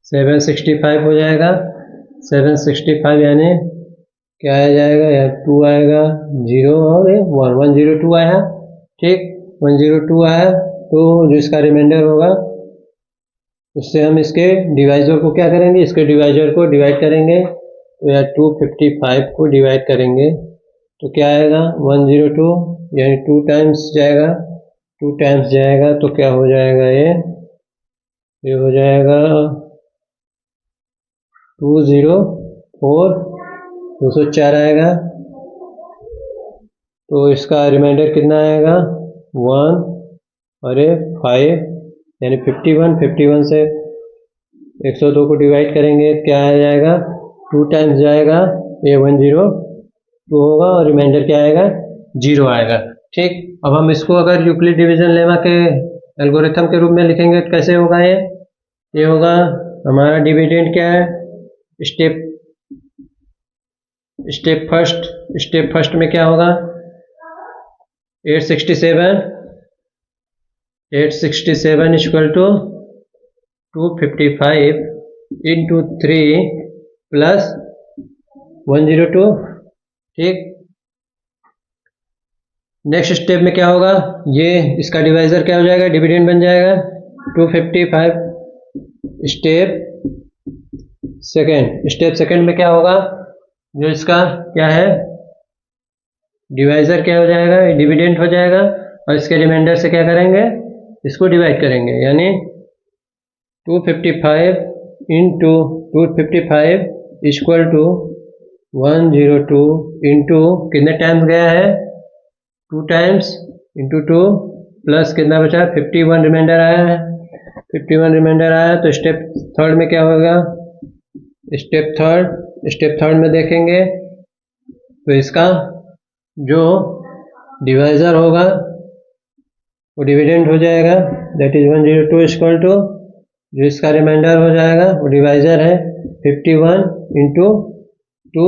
765 हो जाएगा। 765 यानी क्या आ जाएगा, यहाँ 2 आएगा, 0 और 1, 102 आया। ठीक, 102 आया तो जो इसका रिमाइंडर होगा उससे हम इसके डिवाइजर को क्या करेंगे, इसके डिवाइजर को डिवाइड करेंगे। तो या 255 को डिवाइड करेंगे तो क्या आएगा, 102 यानी 2 टाइम्स जाएगा, 2 टाइम्स जाएगा तो क्या हो जाएगा, ये हो जाएगा 204, 204 आएगा। तो इसका रिमाइंडर कितना आएगा, 1 और 5 यानी 51, 51 से 102 को डिवाइड करेंगे क्या आ जाएगा, 2 टाइम्स जाएगा, ये 102 होगा और रिमाइंडर क्या आएगा, 0 आएगा। ठीक, अब हम इसको अगर यूक्लिड डिवीजन लेमा के एल्गोरिथम के रूप में लिखेंगे तो कैसे होगा, ये होगा हमारा डिविडेंड क्या है, स्टेप फर्स्ट में क्या होगा, 867 इक्वल टू 255 इंटू 3 प्लस 102। ठीक, नेक्स्ट स्टेप में क्या होगा, ये इसका डिवाइजर क्या हो जाएगा, डिविडेंड बन जाएगा 255। स्टेप सेकंड में क्या होगा, जो इसका क्या है डिवाइजर क्या हो जाएगा, डिविडेंड हो जाएगा और इसके रिमाइंडर से क्या करेंगे, इसको डिवाइड करेंगे, यानी 255 इंटू 255 इक्वल टू 102 इंटू कितने टाइम्स गया है, 2 टाइम्स इंटू 2 प्लस कितना बचा, 51 रिमाइंडर आया है, 51 रिमाइंडर आया। तो स्टेप थर्ड में क्या होगा, स्टेप थर्ड में देखेंगे तो इसका जो डिवाइजर होगा वो डिविडेंड हो जाएगा, दैट इज 102 इक्वल टू जो इसका रिमाइंडर हो जाएगा वो डिवाइजर है 51 इंटू 2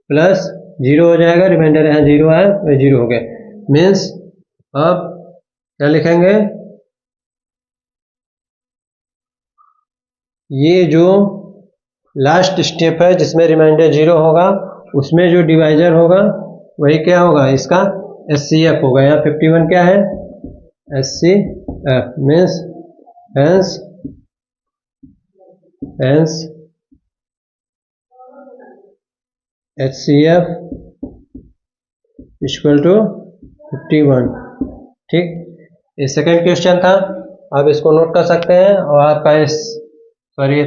प्लस 0 हो जाएगा, रिमाइंडर यहाँ 0 आया तो 0 हो गया। मीन्स अब क्या लिखेंगे, ये जो लास्ट स्टेप है जिसमें रिमाइंडर 0 होगा उसमें जो डिवाइजर होगा वही क्या होगा, इसका SCF होगा। यहाँ 51 क्या है, SCF means hence HCF equal to 51। ठीक, ये सेकंड क्वेश्चन था, आप इसको नोट कर सकते हैं और आपका ये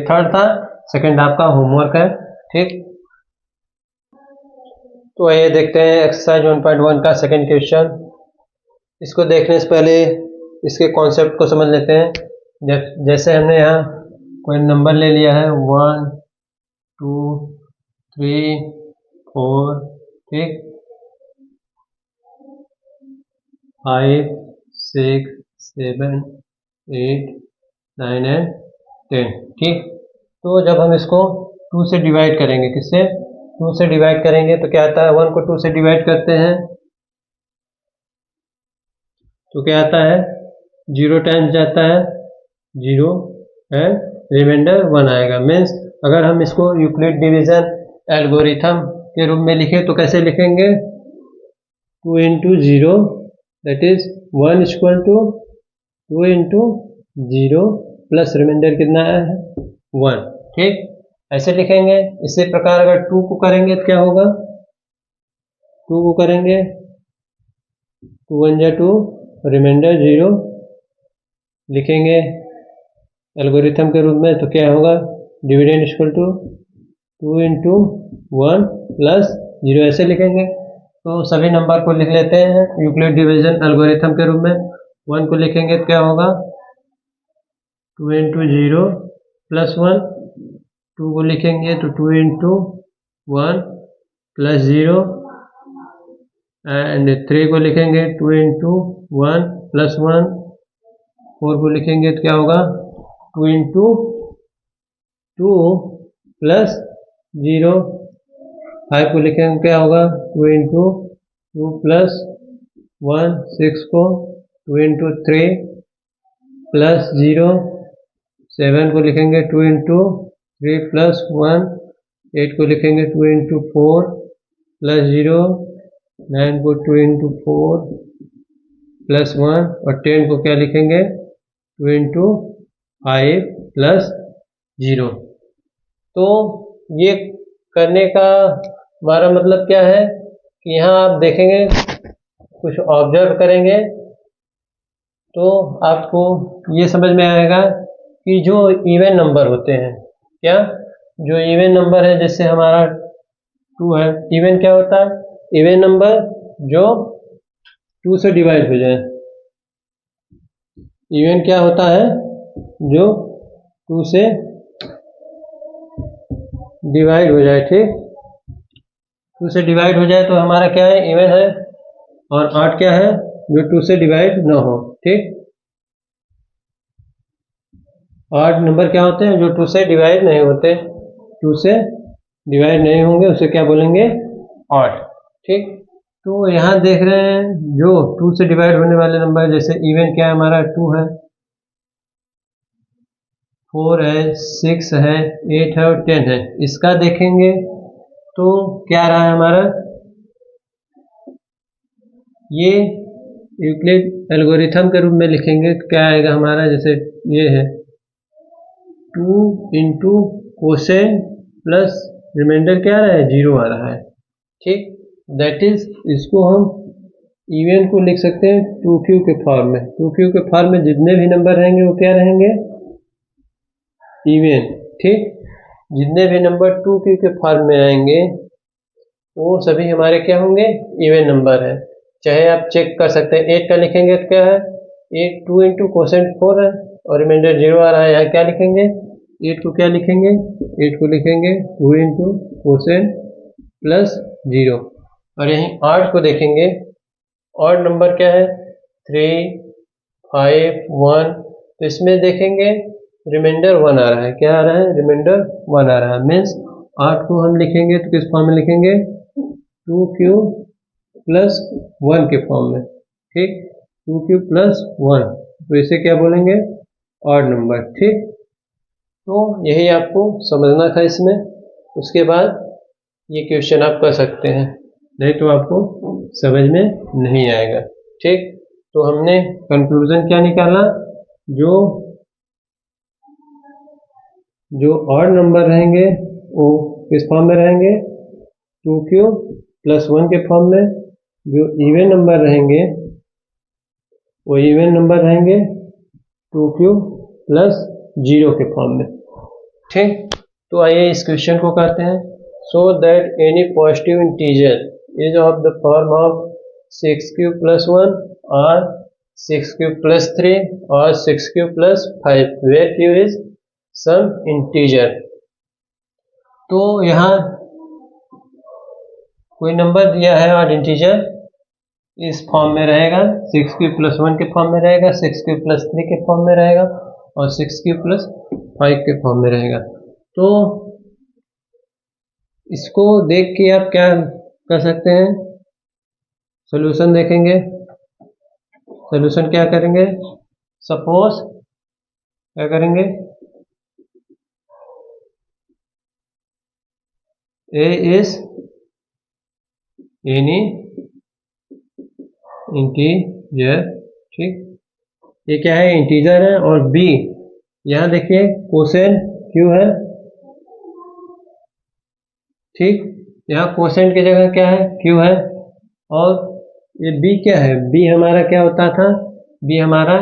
थर्ड था, सेकंड आपका होमवर्क है। ठीक, तो ये देखते हैं एक्सरसाइज 1.1 का सेकंड क्वेश्चन। इसको देखने से पहले इसके कॉन्सेप्ट को समझ लेते हैं। जैसे हमने यहाँ कोई नंबर ले लिया है 1 2 3 4, ठीक, 5 6 7 8 9 एंड 10। ठीक, तो जब हम इसको 2 से डिवाइड करेंगे, किससे, 2 से डिवाइड करेंगे तो क्या आता है, 1 को 2 से डिवाइड करते हैं तो क्या आता है, 0 टाइम्स जाता है 0 एंड रिमाइंडर 1 आएगा। मीन्स अगर हम इसको यूक्लिड डिवीजन एल्गोरिथम के रूप में लिखें तो कैसे लिखेंगे, 2 into 0 that is 1 equal to 2 into 0 plus remainder कितना है 1। ठीक, ऐसे लिखेंगे। इसी प्रकार अगर 2 को करेंगे तो क्या होगा, 2 को करेंगे 2 1 जा 2 रिमाइंडर 0 लिखेंगे एल्गोरिथम के रूप में तो क्या होगा, dividend equal to 2 into 1 plus 0 ऐसे लिखेंगे। तो सभी नंबर को लिख लेते हैं यूक्लिड डिवीजन एल्गोरिथम के रूप में। 1 को लिखेंगे तो क्या होगा, 2 इंटू 0 प्लस 1, 2 को लिखेंगे तो 2 इंटू 1 प्लस 0 एंड 3 को लिखेंगे 2 इंटू 1 प्लस 1, 4 को लिखेंगे तो क्या होगा, 2 इंटू 2 प्लस 0, 5 को लिखेंगे क्या होगा, 2 इंटू 2 प्लस 1, 6 को 2 इंटू 3 प्लस 0, 7 को लिखेंगे 2 इंटू 3 प्लस 1, 8 को लिखेंगे 2 इंटू 4 प्लस 0, 9 को 2 इंटू 4 प्लस 1 और 10 को क्या लिखेंगे 2 इंटू 5 प्लस 0। तो ये करने का हमारा मतलब क्या है कि यहाँ आप देखेंगे कुछ ऑब्जर्व करेंगे तो आपको ये समझ में आएगा कि जो इवन नंबर होते हैं, क्या जो इवन नंबर है, जैसे हमारा 2 है, इवन क्या होता है, इवन नंबर जो 2 से डिवाइड हो जाए। इवन क्या होता है, जो 2 से डिवाइड हो जाए, ठीक, 2 से डिवाइड हो जाए तो हमारा क्या है, इवन है। और 8 क्या है, जो 2 से डिवाइड ना हो, ठीक। 8 नंबर क्या होते हैं, जो 2 से डिवाइड नहीं होते, 2 से डिवाइड नहीं होंगे, उसे क्या बोलेंगे, ऑड, ठीक। तो यहाँ देख रहे हैं जो 2 से डिवाइड होने वाले नंबर, जैसे इवन क्या है हमारा 2 है, 4 है, 6 है, 8 है और 10 है। इसका देखेंगे तो क्या रहा है हमारा, ये यूक्लिड एल्गोरिथम के रूप में लिखेंगे तो क्या आएगा हमारा, जैसे ये है 2 इंटू कोसेन प्लस रिमाइंडर क्या आ रहा है, 0 आ रहा है, ठीक। दैट इज, इसको हम इवन को लिख सकते हैं 2q के फॉर्म में। 2q के फॉर्म में जितने भी नंबर रहेंगे वो क्या रहेंगे, इवन, ठीक। जितने भी नंबर 2q के फॉर्म में आएंगे वो सभी हमारे क्या होंगे, इवन नंबर है। चाहे आप चेक कर सकते हैं, 8 का लिखेंगे तो क्या है, 8 2 इंटू कोसेंट 4 है और रिमाइंडर 0 आ रहा है, यहाँ क्या लिखेंगे, 8 को क्या लिखेंगे, 8 को लिखेंगे 2 इंटू कोसेंट प्लस 0। और यहीं 8 को देखेंगे, और नंबर क्या है 3 5 1, तो इसमें देखेंगे रिमाइंडर 1 आ रहा है, क्या आ रहा है, रिमाइंडर 1 आ रहा है। मीन्स 8 को हम लिखेंगे तो किस फॉर्म में लिखेंगे, 2q प्लस 1 के फॉर्म में, ठीक, 2q प्लस 1, तो इसे क्या बोलेंगे, ऑड नंबर, ठीक। तो यही आपको समझना था इसमें। उसके बाद ये क्वेश्चन आप कर सकते हैं, नहीं तो आपको समझ में नहीं आएगा, ठीक। तो हमने कंक्लूजन क्या निकाला, जो ऑड नंबर रहेंगे वो किस फॉर्म में रहेंगे, 2q प्लस 1 के फॉर्म में। जो इवन नंबर रहेंगे वो इवन नंबर रहेंगे 2q प्लस 0 के फॉर्म में, ठीक। तो आइए इस क्वेश्चन को करते हैं। So that any positive integer is of the form of 6q plus 1 और 6q प्लस 3 और 6q plus 5 where q is some integer. तो यहाँ कोई नंबर दिया है और इंटीजर इस फॉर्म में रहेगा, 6q प्लस 1 के फॉर्म में रहेगा, 6q प्लस 3 के फॉर्म में रहेगा और 6q प्लस 5 के फॉर्म में रहेगा। तो इसको देख के आप क्या कर सकते हैं, सॉल्यूशन देखेंगे। सॉल्यूशन क्या करेंगे, सपोज क्या करेंगे, a इज एनी इंटीजर, ठीक, ये क्या है, इंटीजर है। और b, यहां देखिए कोसेंट q है, ठीक, यहाँ कोसेंट की जगह क्या है, q है। और ये b क्या है, b हमारा क्या होता था, b हमारा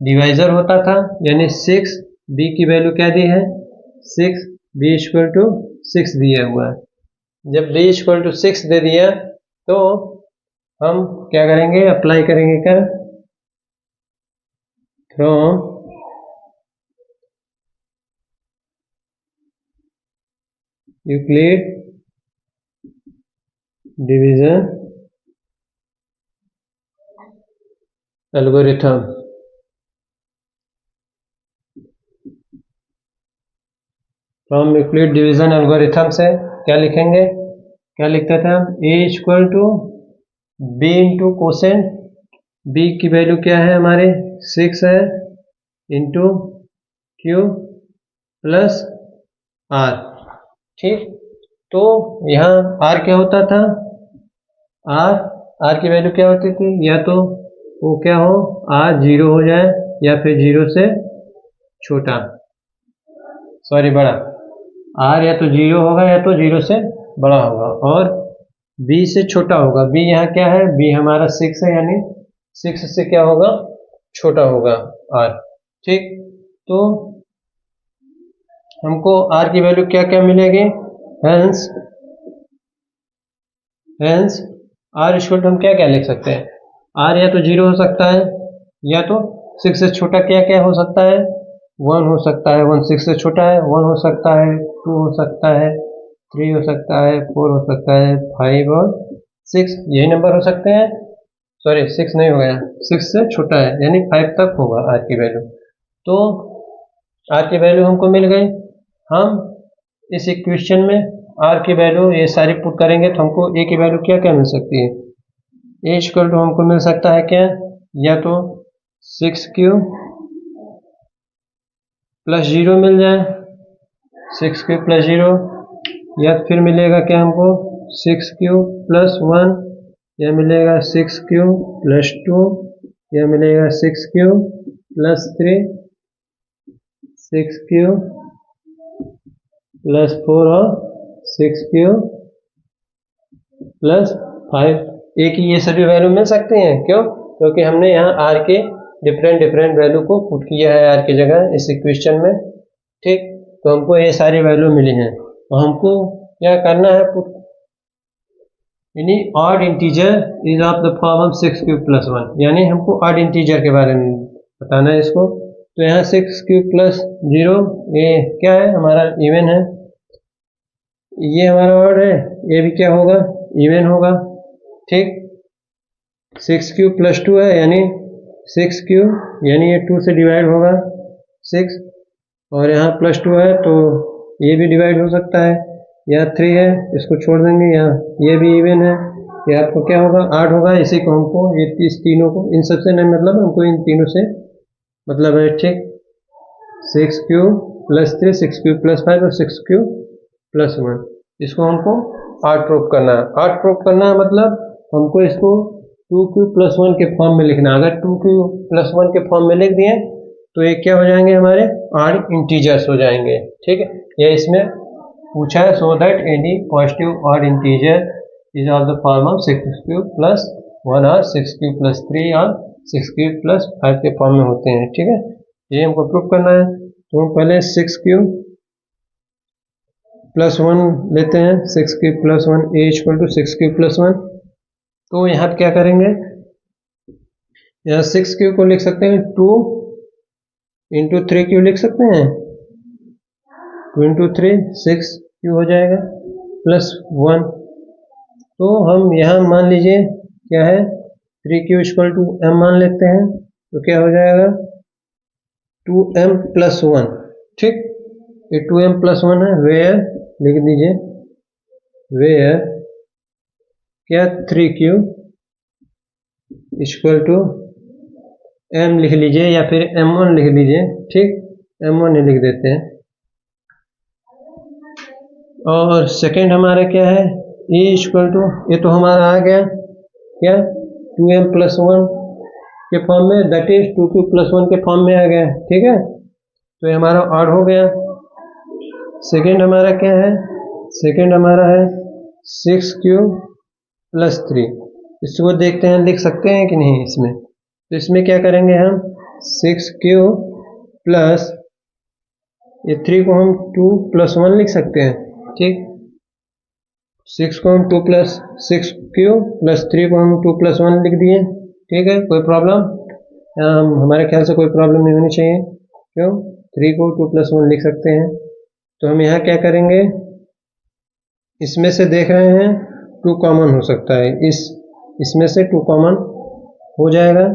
डिवाइजर होता था, यानी 6, b की वैल्यू क्या दी है 6, b इक्वल टू 6 दिया हुआ है। जब b इक्वल टू 6 दे दिया तो हम क्या करेंगे, अप्लाई करेंगे क्या, from Euclid division algorithm. From Euclid division algorithm से क्या लिखेंगे, क्या लिखते थे हम, a equal to b into quotient, b की वैल्यू क्या है हमारे 6 है, इंटू q प्लस r, ठीक। तो यहाँ आर क्या होता था, आर की वैल्यू क्या होती थी, या तो वो क्या हो, आर 0 हो जाए या फिर 0 से छोटा, सॉरी बड़ा, आर या तो 0 होगा या तो 0 से बड़ा होगा और बी से छोटा होगा। बी यहाँ क्या है, बी हमारा 6 है, यानी 6 से क्या होगा, छोटा होगा आर। ठीक, तो हमको आर की वैल्यू क्या क्या मिलेगी, हेंस आर इक्वल टू हम क्या क्या लिख सकते हैं, आर या तो 0 हो सकता है, या तो 6 से छोटा क्या क्या हो सकता है, 1 हो सकता है, 1 6 से छोटा है, 1 हो सकता है, 2 हो सकता है, 3 हो सकता है, 4 हो सकता है, 5 और 6 यही नंबर हो सकते हैं। सॉरी 6 नहीं हो गया, 6 से छोटा है यानी 5 तक होगा आर की वैल्यू। तो आर की वैल्यू हमको मिल गई। हम इस इक्वेशन में आर की वैल्यू ये सारी पुट करेंगे तो हमको ए की वैल्यू क्या क्या मिल सकती है, ए इक्वल टू हमको मिल सकता है क्या, या तो 6 प्लस 0 मिल जाए, 6 प्लस 0, या फिर मिलेगा क्या हमको 6 प्लस 1, या मिलेगा 6 प्लस 2, या मिलेगा 6 प्लस 3, 6 प्लस 4 और 6 प्लस 5। ए की ये सभी वैल्यू मिल सकती हैं, क्यों, क्योंकि हमने यहाँ आर के डिफरेंट वैल्यू को पुट किया है आर की जगह इस इक्वेशन में। ठीक, तो हमको ये सारी वैल्यू मिली हैं और हमको क्या करना है, पुट यानी odd integer is of the form of 6 plus 1, यानी हमको ऑड इंटीजर के बारे में बताना है इसको। तो यहाँ 6 प्लस 0 ये क्या है, हमारा इवन है, ये हमारा ऑड है, ये भी क्या होगा, इवन होगा। ठीक, 6 प्लस 2 है यानी 6 यानी ये 2 से डिवाइड होगा 6, और यहाँ प्लस 2 है तो ये भी डिवाइड हो सकता है, यहाँ 3 है इसको छोड़ देंगे, यहाँ ये भी इवन है, ये आपको क्या होगा 8 होगा। इसी को हमको ये इस तीनों को, इन सबसे नहीं मतलब, हमको इन तीनों से मतलब है। ठीक, 6 प्लस 3, 6 प्लस 5 और 6 प्लस 1, इसको हमको 8 प्रूफ करना है। 8 प्रूफ करना है मतलब हमको इसको 2 प्लस 1 के फॉर्म में लिखना है। अगर 2 प्लस 1 के फॉर्म में लिख दिए तो ये क्या हो जाएंगे, हमारे ऑड इंटीजर्स हो जाएंगे। ठीक है, ये इसमें पूछा है, सो that any positive odd integer is of the form of 6 plus 1 और 6 प्लस 3 और 6 प्लस 5 के फॉर्म में होते हैं। ठीक है, ये हमको प्रूफ करना है। तो हम पहले 6 प्लस 1 लेते हैं, 6 plus 1 a equal to 6 plus 1। तो यहाँ क्या करेंगे, यहाँ 6 को लिख सकते हैं 2 इंटू 3 लिख सकते हैं, 2 इंटू 3 6 हो जाएगा प्लस 1। तो हम यहाँ मान लीजिए क्या है, 3 इक्वल टू m मान लेते हैं, तो क्या हो जाएगा 2m प्लस 1। ठीक, ये 2m प्लस 1 है, वेयर लिख दीजिए, वेयर क्या 3 इक्वल टू m लिख लीजिए या फिर m1 लिख लीजिए। ठीक, m1 ही लिख देते हैं। और सेकेंड हमारा क्या है, e इक्वल टू, ये तो हमारा आ गया क्या 2m प्लस 1 के फॉर्म में, दैट इज 2q प्लस 1 के फॉर्म में आ गया। ठीक है, तो ये हमारा ऑड हो गया। सेकेंड हमारा क्या है, सेकेंड हमारा है 6q प्लस 3। इसको देखते हैं लिख सकते हैं कि नहीं इसमें। तो इसमें क्या करेंगे हम, 6q प्लस ये 3 को हम 2 प्लस 1 लिख सकते हैं। ठीक, 6 को हम 2 प्लस 6q प्लस 3 को हम 2 प्लस 1 लिख दिए। ठीक है, कोई प्रॉब्लम, हमारे ख्याल से कोई प्रॉब्लम नहीं होनी चाहिए, क्यों, 3 को 2 प्लस 1 लिख सकते हैं। तो हम यहाँ क्या करेंगे, इसमें से देख रहे हैं 2 कॉमन हो सकता है, इसमें से 2 कॉमन हो जाएगा,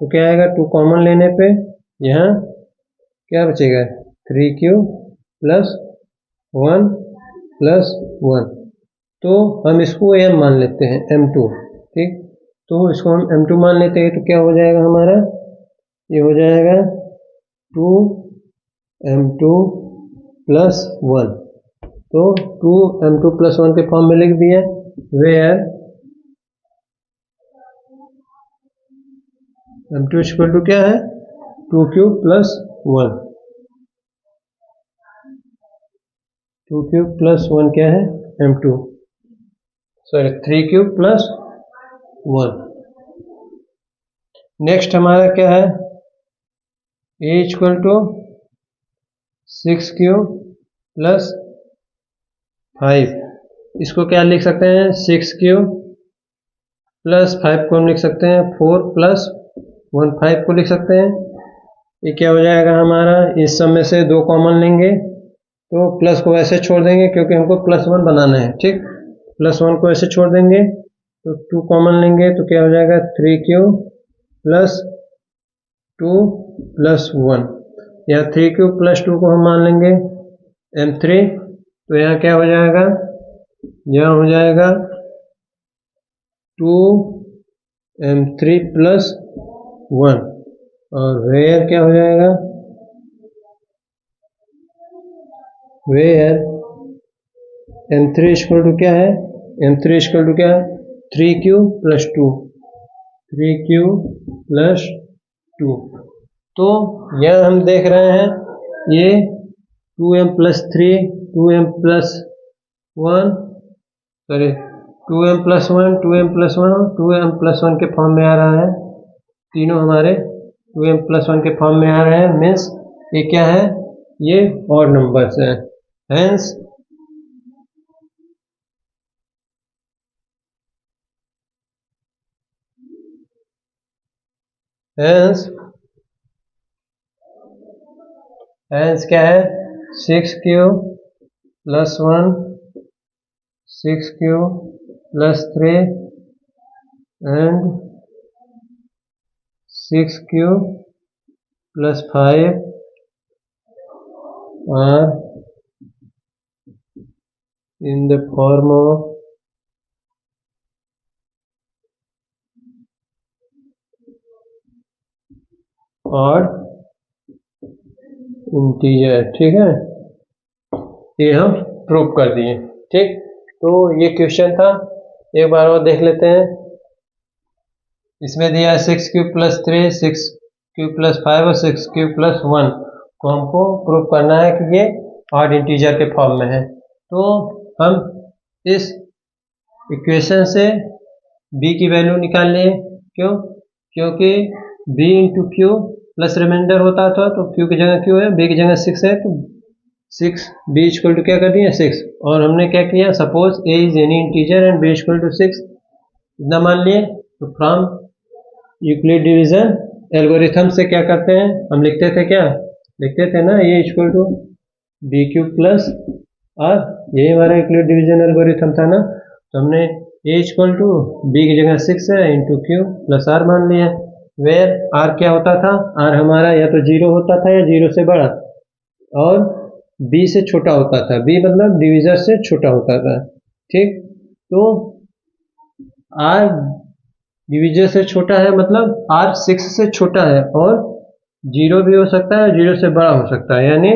तो क्या आएगा 2 कॉमन लेने पे यहाँ क्या बचेगा 3q प्लस 1 प्लस 1। तो हम इसको m मान लेते हैं, m2। ठीक, तो इसको हम m2 मान लेते हैं, तो क्या हो जाएगा हमारा, ये हो जाएगा 2m2 प्लस 1। तो 2m2 + 1 के फॉर्म में लिख दिया, वेयर m2 = क्या है 2³ + 1, 2³ + 1 क्या है m2, सॉरी 3³ + 1। नेक्स्ट हमारा क्या है a = 6³ + 5। इसको क्या लिख सकते हैं 6³ + 5 को हम लिख सकते हैं 4 + 1 5 को लिख सकते हैं। ये क्या हो जाएगा हमारा, इस सब में से 2 कॉमन लेंगे तो प्लस को ऐसे छोड़ देंगे क्योंकि हमको +1 बनाना है, ठीक। +1 को ऐसे छोड़ देंगे तो 2 कॉमन लेंगे तो क्या हो जाएगा 3³ + 2 + 1। यहाँ 3³ + 2 को हम मान लेंगे m3, तो यहाँ क्या हो जाएगा, यहाँ हो जाएगा 2m3 + 1 और वेयर क्या हो जाएगा, वेयर m3 = क्या है, m3 = क्या है 3³ + 2, 3³ + 2। तो यह हम देख रहे हैं ये 2m + 3, 2m + 1, sorry 2m + 1, 2m + 1 और 2m + 1 के फॉर्म में आ रहा है। तीनों हमारे 2m + 1 के फॉर्म में आ रहे हैं, मीन्स ये क्या है, ये ऑड नंबर्स हैं। हेंस क्या है 6³ + 1, 6³ + 3 and 6³ + 5 are in the form of odd integer, ठीक है। ये हम प्रूव कर दिए, ठीक। तो ये क्वेश्चन था, एक बार और देख लेते हैं। इसमें दिया है 6³ + 3, 6³ + 5 और 6³ + 1 को हमको प्रूव करना है कि ये ऑड इंटीजर के फॉर्म में है। तो हम इस इक्वेशन से b की वैल्यू निकाल लिए, क्यों, क्योंकि b × q प्लस रिमाइंडर होता था तो q की जगह q है, b की जगह 6 है, तो 6 b = क्या कर दिया 6। और हमने क्या किया, suppose a is any integer and b = 6 इतना मान लिए। तो फ्रॉम यूक्लिड डिवीजन एल्गोरिथम से क्या करते हैं, हम लिखते थे, क्या लिखते थे ना, a = b³ + r, यही हमारा यूक्लिड डिवीजन एल्गोरिथम था ना। तो हमने a = b की जगह 6 है × q + r मान लिया, वेयर r क्या होता था, r हमारा या तो 0 होता था या 0 से बड़ा और b से छोटा होता था, b मतलब डिविजर से छोटा होता था, ठीक। तो r डिविजर से छोटा है मतलब r 6 से छोटा है और 0 भी हो सकता है, 0 से बड़ा हो सकता है, यानी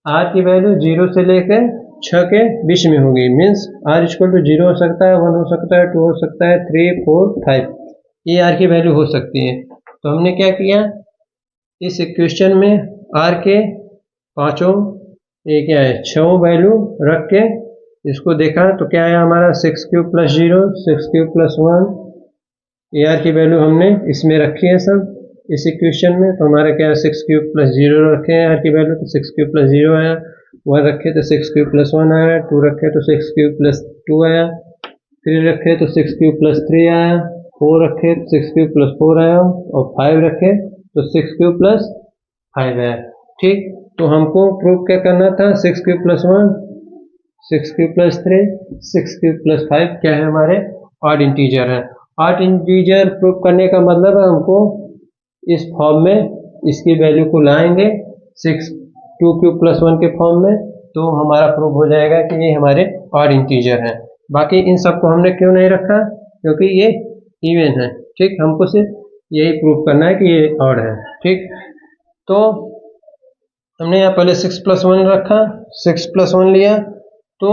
r की वैल्यू 0 से लेकर 6 के बीच में होगी, मीन्स r = 0 हो सकता है, 1 हो सकता है, 2 हो सकता है, 3 4 5, ये r की वैल्यू हो सकती है। तो हमने क्या किया, इस इक्वेशन में r के पांचों, ये क्या है 6 वैल्यू रख के इसको देखा तो क्या है हमारा 6³ + 0, 6³ + 1, ये r की वैल्यू हमने इसमें रखी है सब इस इक्वेशन में। तो हमारा क्या है 6³ + 0 रखे हैं r की वैल्यू, तो 6³ + 0 आया, 1 रखे तो 6³ + 1 आया, 2 रखे तो 6³ + 2 आया, 3 रखे तो 6³ + 3 आया, 4 रखे तो 6³ + 4 आया और 5 रखे तो 6³ + 5 आया, ठीक। तो हमको प्रूव क्या करना था, 6³ + 1, 6³ + 3, 6³ + 5 क्या है हमारे ऑड इंटीजर है। ऑड इंटीजर प्रूव करने का मतलब है हमको इस फॉर्म में इसकी वैल्यू को लाएंगे 2³ + 1 के फॉर्म में, तो हमारा प्रूव हो जाएगा कि ये हमारे ऑड इंटीजर हैं। बाकी इन सबको हमने क्यों नहीं रखा, क्योंकि ये इवन है, ठीक। हमको सिर्फ यही प्रूव करना है कि ये ऑड है, ठीक। तो हमने यहाँ पहले 6 + 1 रखा, 6 + 1 लिया, तो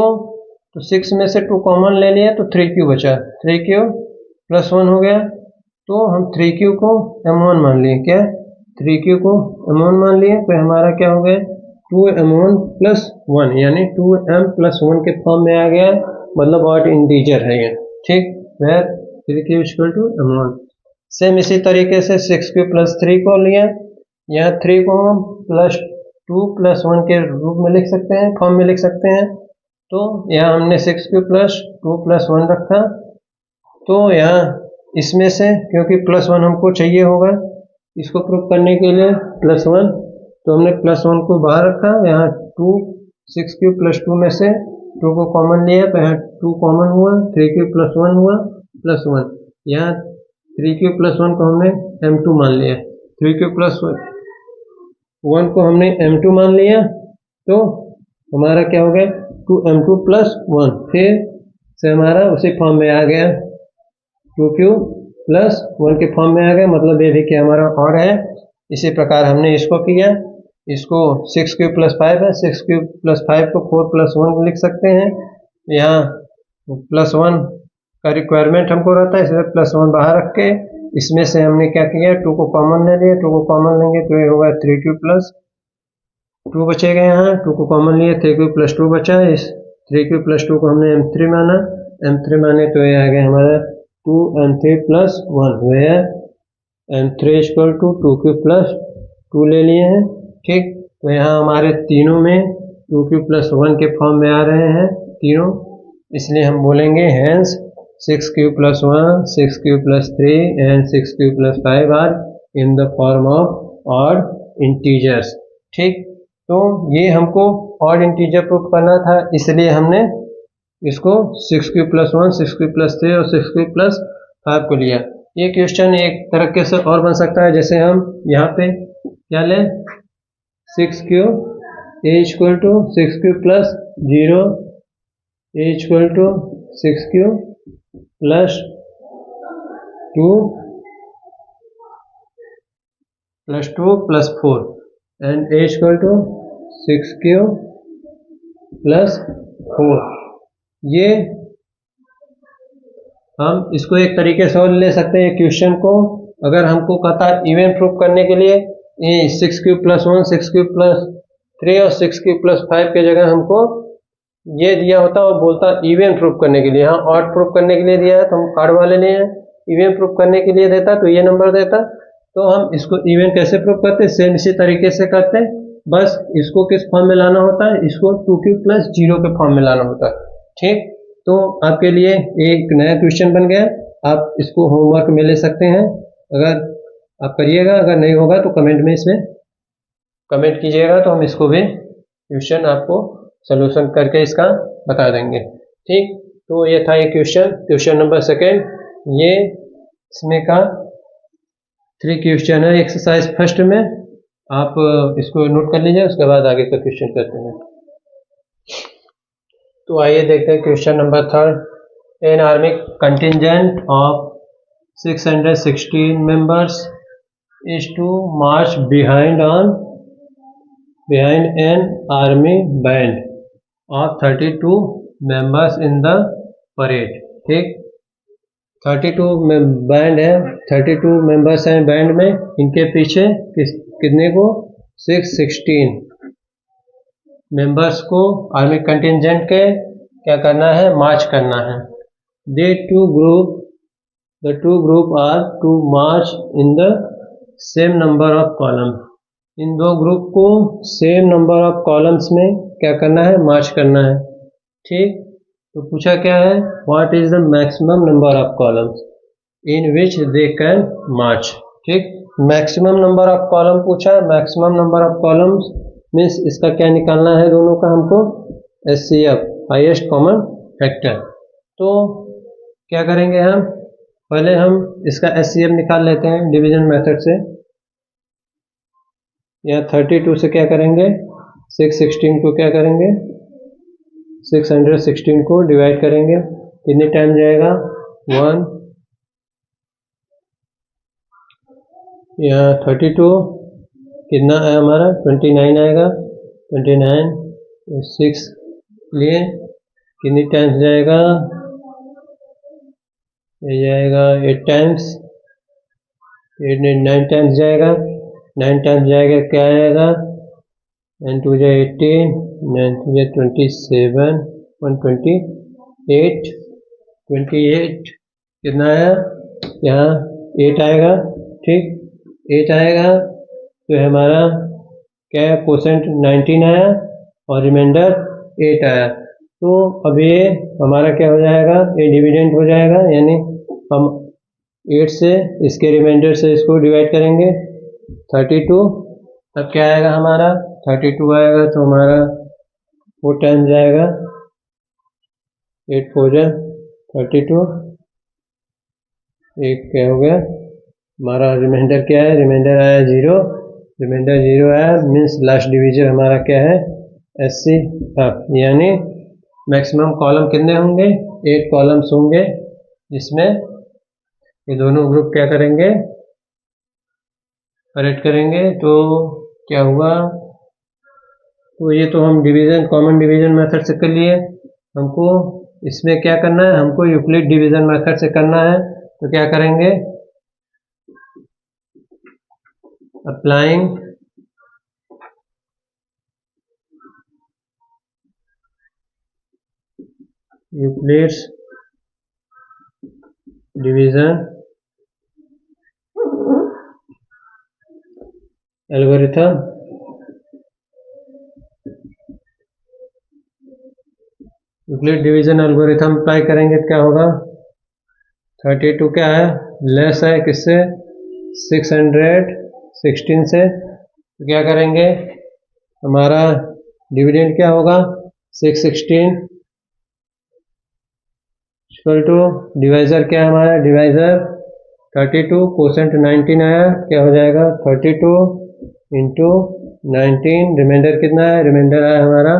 6 में से 2 कॉमन ले लिया तो 3q बचा, 3q प्लस 1 हो गया। तो हम 3q को m1 मान लिए, क्या 3q को m1 मान लिए, तो हमारा क्या हो गया 2m1 प्लस 1 यानी 2m प्लस 1 के फॉर्म में आ गया, मतलब ऑड इंटीजर है ये, ठीक। Where 3q equal to m1। Same इसी तरीके से 6q प्लस 3 को लिया, यहाँ 3 को हम प्लस 2 प्लस 1 के रूप में लिख सकते हैं, फॉर्म में लिख सकते हैं। तो यहाँ हमने 6q प्लस 2 प्लस 1 रखा, तो यहाँ इसमें से क्योंकि प्लस 1 हमको चाहिए होगा इसको प्रूव करने के लिए प्लस 1, तो हमने प्लस 1 को बाहर रखा, यहाँ 2 6q प्लस 2 में से 2 को कॉमन लिया तो यहाँ 2 कॉमन हुआ, 3q प्लस 1 हुआ प्लस 1, यहाँ 3q प्लस 1 को हमने m2 मान लिया, 3q प्लस 1 को हमने m2 मान लिया, तो हमारा क्या हो गया 2m2 प्लस 1, फिर से हमारा उसी फॉर्म में आ गया 2q प्लस 1 के फॉर्म में आ गया, मतलब ये भी कि हमारा और है। इसी प्रकार हमने इसको किया, इसको 6q प्लस 5 है, 6q प्लस 5 को 4 प्लस 1 लिख सकते हैं, यहाँ प्लस 1 का रिक्वायरमेंट हमको रहता है इसलिए प्लस 1 बाहर रख के इसमें से हमने क्या किया 2 को कॉमन ले लिया, 2 को कॉमन लेंगे तो ये होगा 3q प्लस 2 बचेगा, यहाँ 2 को कॉमन लिए 3q प्लस 2 बचा, इस 3q प्लस 2 को हमने m3 माना, m3 माने तो ये आ गया हमारा 2m3 प्लस 1, वह m3 equal to 2q plus 2 ले लिए हैं, ठीक। तो यहाँ हमारे तीनों में 2q प्लस 1 के फॉर्म में आ रहे हैं तीनों, इसलिए हम बोलेंगे hence 6q plus 1, 6q plus 3 and 6q plus 5 are in the form of odd integers, ठीक। तो ये हमको ऑड इंटीजर प्रूफ करना था, इसलिए हमने इसको 6q प्लस 1, 6q प्लस 3 और 6q प्लस 5 को लिया। ये क्वेश्चन एक तरीके से और बन सकता है, जैसे हम यहाँ पे क्या लें 6q a equal to 6q plus 0, a equal to 6q plus 2 plus 4 and a equal to 6q plus 4। ये हम इसको एक तरीके से और ले सकते हैं क्वेश्चन को, अगर हमको कहता है इवन प्रूफ करने के लिए 6q प्लस 1, 6q प्लस 3 और 6q प्लस 5 के जगह हमको ये दिया होता और बोलता इवन प्रूफ करने के लिए, हाँ ऑड प्रूफ करने के लिए दिया है तो हम ऑड वाले लिए हैं, इवन प्रूफ करने के लिए देता तो ये नंबर देता, तो हम इसको इवन कैसे प्रूफ करते सेम इसी तरीके से करते हैं, बस इसको किस फॉर्म में लाना होता है, इसको 2q प्लस 0 के फॉर्म में लाना होता है, ठीक। तो आपके लिए एक नया क्वेश्चन बन गया, आप इसको होमवर्क में ले सकते हैं, अगर आप करिएगा, अगर नहीं होगा तो कमेंट में इसमें कमेंट कीजिएगा, तो हम इसको भी क्वेश्चन आपको सॉल्यूशन करके इसका बता देंगे, ठीक। तो ये था ये क्वेश्चन नंबर 2, ये इसमें का 3 क्वेश्चन है एक्सरसाइज फर्स्ट में, आप इसको नोट कर लीजिए, उसके बाद आगे का क्वेश्चन करते हैं। तो आइए देखते हैं question number 3। An army contingent of 616 members is to march behind an army band of 32 members in the parade, ठीक। 32 बैंड है, 32 मेंबर्स हैं बैंड में, इनके पीछे कितने को 616 मेंबर्स को आर्मी कंटिजेंट के क्या करना है, मार्च करना है। The two group are to march in the same number of columns, इन दो ग्रुप को सेम नंबर ऑफ कॉलम्स में क्या करना है, मार्च करना है, ठीक। तो पूछा क्या है, what is the maximum number of columns in which they can march, ठीक। मैक्सिमम नंबर ऑफ कॉलम पूछा है, maximum number of columns means इसका क्या निकालना है दोनों का हमको, HCF हाईएस्ट कॉमन फैक्टर। तो क्या करेंगे हम, पहले हम इसका HCF निकाल लेते हैं डिवीजन मेथड से। यहाँ 32 से क्या करेंगे, 616 को क्या करेंगे, 616 को डिवाइड करेंगे, कितने टाइम जाएगा 1, यहाँ 32 कितना है हमारा 29 आएगा, 29 6 लिए कितनी टाइम्स जाएगा, ये जाएगा 8 टाइम्स, 9 टाइम्स जाएगा, 9 टाइम्स जाएगा क्या आएगा, 9 2 जा 18, 9 2 जा 27, 128, 28 कितना आया, यहाँ 8 आएगा, ठीक 8 आएगा तो हमारा क्या है, कोसेंट 19 आया और रिमाइंडर 8 आया। तो अब ये हमारा क्या हो जाएगा, ये डिविडेंड हो जाएगा, यानी हम 8 से इसके रिमाइंडर से इसको डिवाइड करेंगे 32, तब क्या आएगा हमारा 32 आएगा, तो हमारा 4 टाइम्स जाएगा, 8 4 जा 32, एक क्या हो गया हमारा रिमाइंडर, क्या है रिमाइंडर आया 0, रिमाइंडर 0 आया, मीन्स लास्ट डिवीजन हमारा क्या है SC, यानी मैक्सिमम कॉलम कितने होंगे, 8 कॉलम्स होंगे, जिसमें ये दोनों ग्रुप क्या करेंगे, करेक्ट करेंगे। तो क्या हुआ, तो ये तो हम डिवीजन, कॉमन डिवीजन मेथड से कर लिए, हमको इसमें क्या करना है, हमको यूक्लिड डिवीजन मेथड से करना है। तो क्या करेंगे, applying Euclid's division algorithm, Euclid division algorithm apply करेंगे तो क्या होगा, 32 क्या है, लेस है किससे, 616 से, तो क्या करेंगे, हमारा डिविडेंड क्या होगा, 616 इक्वल टू डिवाइजर, क्या है हमारा डिवाइजर 32, कोसेंट 19 आया, क्या हो जाएगा 32 इंटू 19, रिमाइंडर कितना है, रिमाइंडर आया हमारा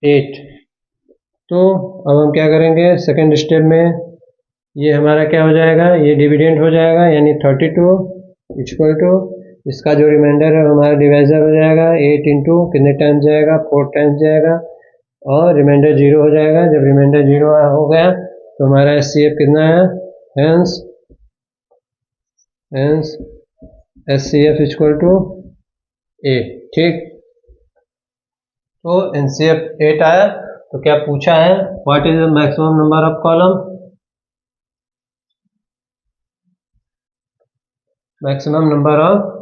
8। तो अब हम क्या करेंगे, सेकेंड स्टेप में ये हमारा क्या हो जाएगा, ये डिविडेंड हो जाएगा, यानी 32 इक्वल टू इसका जो रिमाइंडर है हमारा डिवाइजर हो जाएगा 8 इंटू कितने टाइम्स जाएगा, 4 टाइम्स जाएगा, और रिमाइंडर 0 हो जाएगा। जब रिमाइंडर 0 हो गया तो हमारा SCF कितना है, हेंस SCF इक्वल टू 8, ठीक। तो NCF 8 आया। तो क्या पूछा है, what is the maximum number of column, maximum number of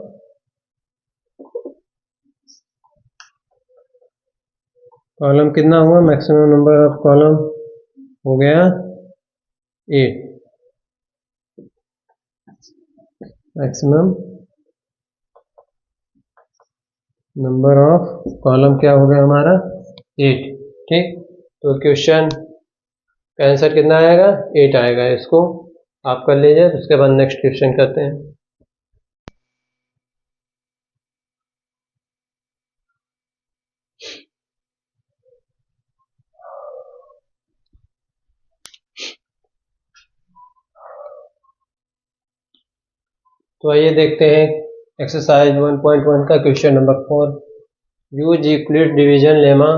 column कितना हुआ, मैक्सिमम नंबर ऑफ कॉलम हो गया 8, मैक्सिमम नंबर ऑफ कॉलम क्या हो गया हमारा 8, ठीक। तो क्वेश्चन का आंसर कितना आएगा, 8 आएगा। इसको आप कर लीजिए, उसके बाद नेक्स्ट क्वेश्चन करते हैं। तो आइए देखते हैं एक्सरसाइज 1.1 का question number 4। Use Euclid division lemma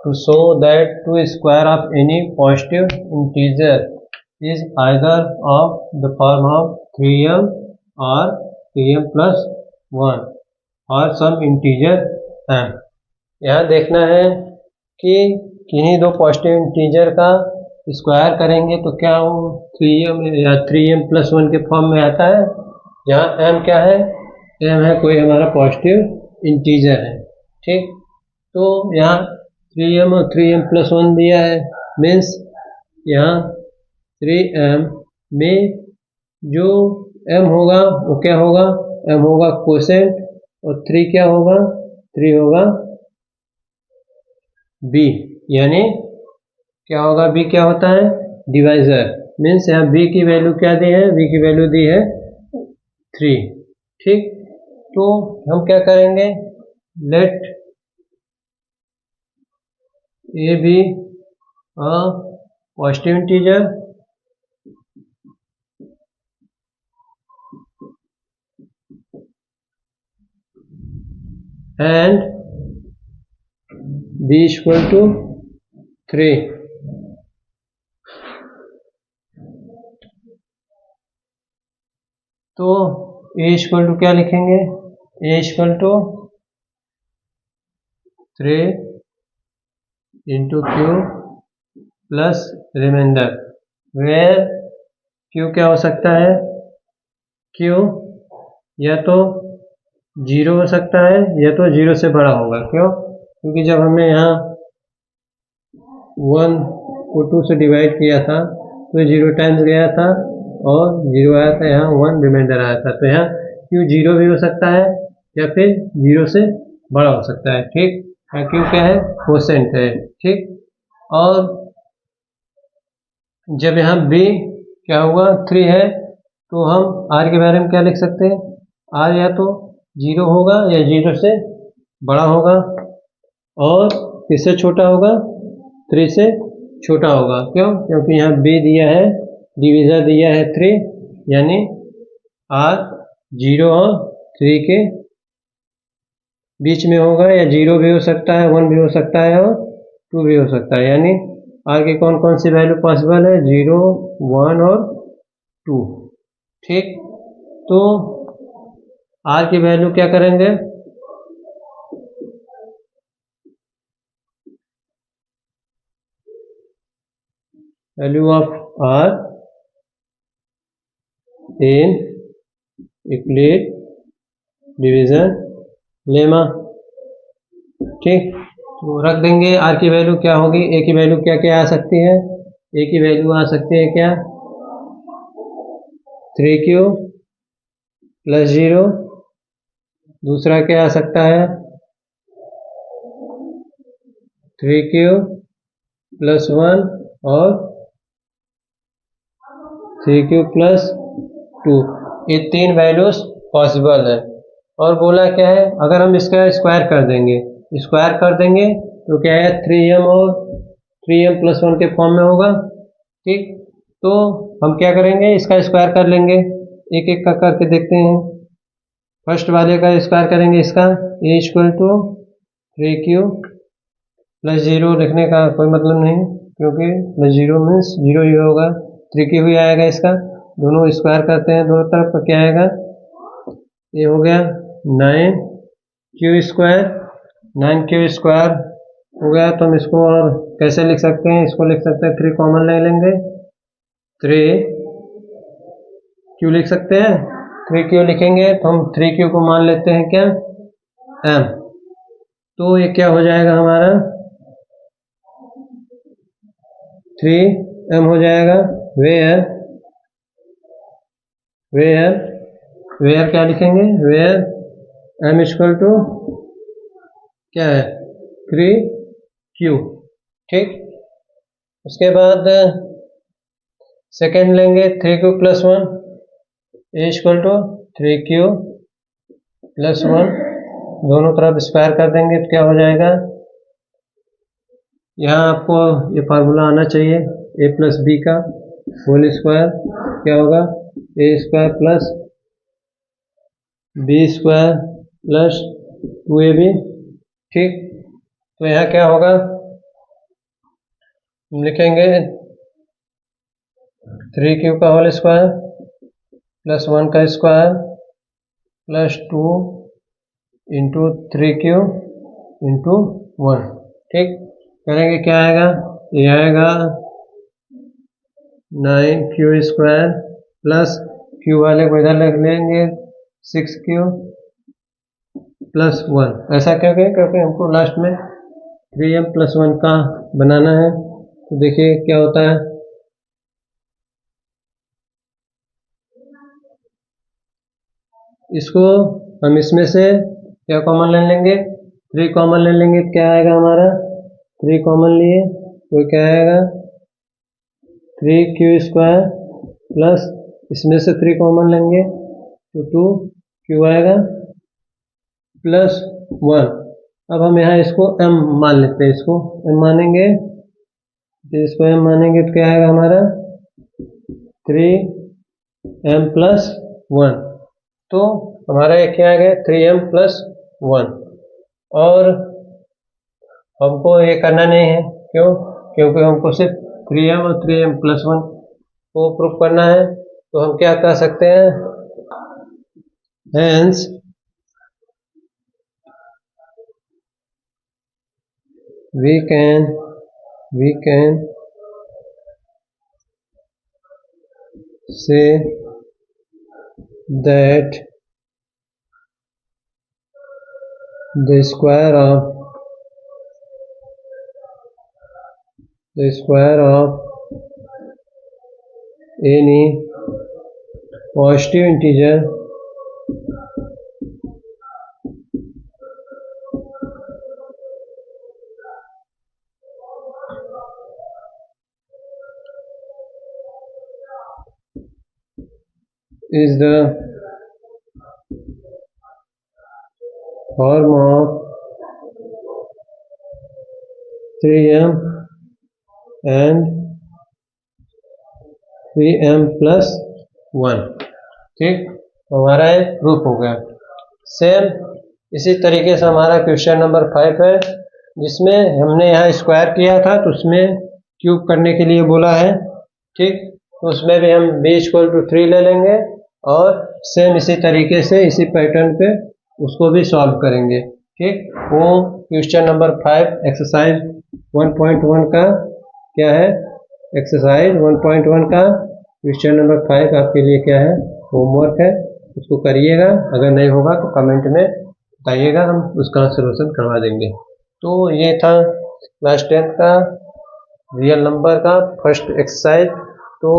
to show that to square of any positive integer is either of the form of 3m और 3m plus 1 और सम इंटीजर m। यहाँ देखना है कि किन्हीं दो पॉजिटिव इंटीजर का स्क्वायर करेंगे तो क्या वो 3m या 3m plus 1 के फॉर्म में आता है, जहाँ m क्या है, m है कोई हमारा पॉजिटिव इंटीजर है, ठीक। तो यहाँ 3m और 3m plus 1 दिया है, मीन्स यहाँ 3m में जो m होगा वो क्या होगा, m होगा कोसेंट, और 3 क्या होगा, 3 होगा b, यानी क्या होगा, b क्या होता है डिवाइजर, मीन्स यहाँ b की वैल्यू क्या दी है, b की वैल्यू दी है 3, ठीक। तो हम क्या करेंगे, let A be a positive integer and b equal to 3, A equal to क्या लिखेंगे, A equal to 3 into Q plus remainder, where Q क्या हो सकता है, क्यू या तो 0 हो सकता है या तो 0 से बड़ा होगा। क्यों? क्योंकि जब हमने यहाँ 1 को 2 से डिवाइड किया था तो 0 टाइम्स गया था और 0 आया था, यहाँ 1 रिमाइंडर आया था। तो यहाँ क्यू 0 भी हो सकता है या फिर 0 से बड़ा हो सकता है। ठीक, क्यू क्या है, कोसेंट है। ठीक, और जब यहाँ बी क्या हुआ 3 है तो हम आर के बारे में क्या लिख सकते हैं, आर या तो 0 होगा या 0 से बड़ा होगा और किससे छोटा होगा, 3 से छोटा होगा। क्यों? क्योंकि यहाँ बी दिया है, डिवीजर दिया है 3, यानी आर 0 और 3 के बीच में होगा, या 0 भी हो सकता है, 1 भी हो सकता है और 2 भी हो सकता है। यानी आर की कौन कौन सी वैल्यू पॉसिबल है, 0, 1 और 2। ठीक, तो आर की वैल्यू क्या करेंगे, value of r in Euclid division lemma. ठीक, तो रख देंगे आर की वैल्यू क्या होगी, ए की वैल्यू क्या क्या आ सकती है, ए की वैल्यू आ सकती है क्या, 3q प्लस 0, दूसरा क्या आ सकता है 3q प्लस 1 और 3q प्लस 2। ये 3 वैल्यूज पॉसिबल है। और बोला क्या है, अगर हम इसका स्क्वायर कर देंगे तो क्या है 3m और 3m प्लस 1 के फॉर्म में होगा। ठीक, तो हम क्या करेंगे, इसका स्क्वायर कर लेंगे, एक एक का करके देखते हैं। फर्स्ट वाले का स्क्वायर करेंगे, इसका ए इक्वल टू 3q प्लस 0 लिखने का कोई मतलब नहीं, क्योंकि प्लस 0 मीन्स 0 ही होगा, 3q ही आएगा। इसका दोनों स्क्वायर करते हैं, दोनों तरफ का क्या आएगा, ये हो गया 9q स्क्वायर, 9q स्क्वायर हो गया। तो हम इसको और कैसे लिख सकते हैं, इसको लिख सकते हैं 3 कॉमन ले लेंगे, 3q लिख सकते हैं, 3q लिखेंगे तो हम 3q को मान लेते हैं क्या, m। तो ये क्या हो जाएगा हमारा 3m हो जाएगा। वेयर क्या लिखेंगे, वेयर m इक्वल टू क्या है 3q। ठीक, उसके बाद सेकेंड लेंगे 3q plus 1, a equal to 3q plus 1, दोनों तरफ स्क्वायर कर देंगे तो क्या हो जाएगा, यहाँ आपको ये फार्मूला आना चाहिए, a प्लस बी का होल स्क्वायर क्या होगा, A square plus B square plus 2ab। ठीक, तो यहाँ क्या होगा, हम लिखेंगे 3q का होल स्क्वायर प्लस 1 का square plus 2 into 3q into 1। ठीक, करेंगे क्या आएगा, ये आएगा 9q स्क्वायर प्लस q वाले को इधर रख लेंगे 6q प्लस 1। ऐसा क्योंकि हमको लास्ट में 3m प्लस 1 का बनाना है। तो देखिए क्या होता है, इसको हम इसमें से क्या कॉमन ले लेंगे, 3 कॉमन ले लेंगे, क्या आएगा हमारा 3 कॉमन लिए तो क्या आएगा 3q स्क्वायर प्लस इसमें से 3 कॉमन लेंगे तो 2q आएगा प्लस 1। अब हम यहाँ इसको m मान लेते हैं, इसको m मानेंगे, इसको m मानेंगे तो क्या आएगा हमारा 3m प्लस 1। तो हमारा ये क्या आ गया 3m प्लस 1। और हमको ये करना नहीं है, क्यों, क्योंकि हमको सिर्फ 3m और 3m प्लस 1 को प्रूफ करना है। तो हम क्या कर सकते हैं, hence we can say that the square of any positive integer is the form of 3m and 3m plus 1। ठीक, तो हमारा ये प्रूफ हो गया। सेम इसी तरीके से हमारा क्वेश्चन नंबर 5 है, जिसमें हमने यहाँ स्क्वायर किया था तो उसमें क्यूब करने के लिए बोला है। ठीक, तो उसमें भी हम b = 3 ले लेंगे और सेम इसी तरीके से इसी पैटर्न पे उसको भी सॉल्व करेंगे। ठीक, वो क्वेश्चन नंबर 5 एक्सरसाइज 1.1 का क्या है, एक्सरसाइज 1.1 का क्वेश्चन नंबर 5 आपके लिए क्या है, होमवर्क है, उसको करिएगा। अगर नहीं होगा तो कमेंट में बताइएगा, हम उसका सलूशन करवा देंगे। तो ये था क्लास 10 का रियल नंबर का फर्स्ट एक्सरसाइज। तो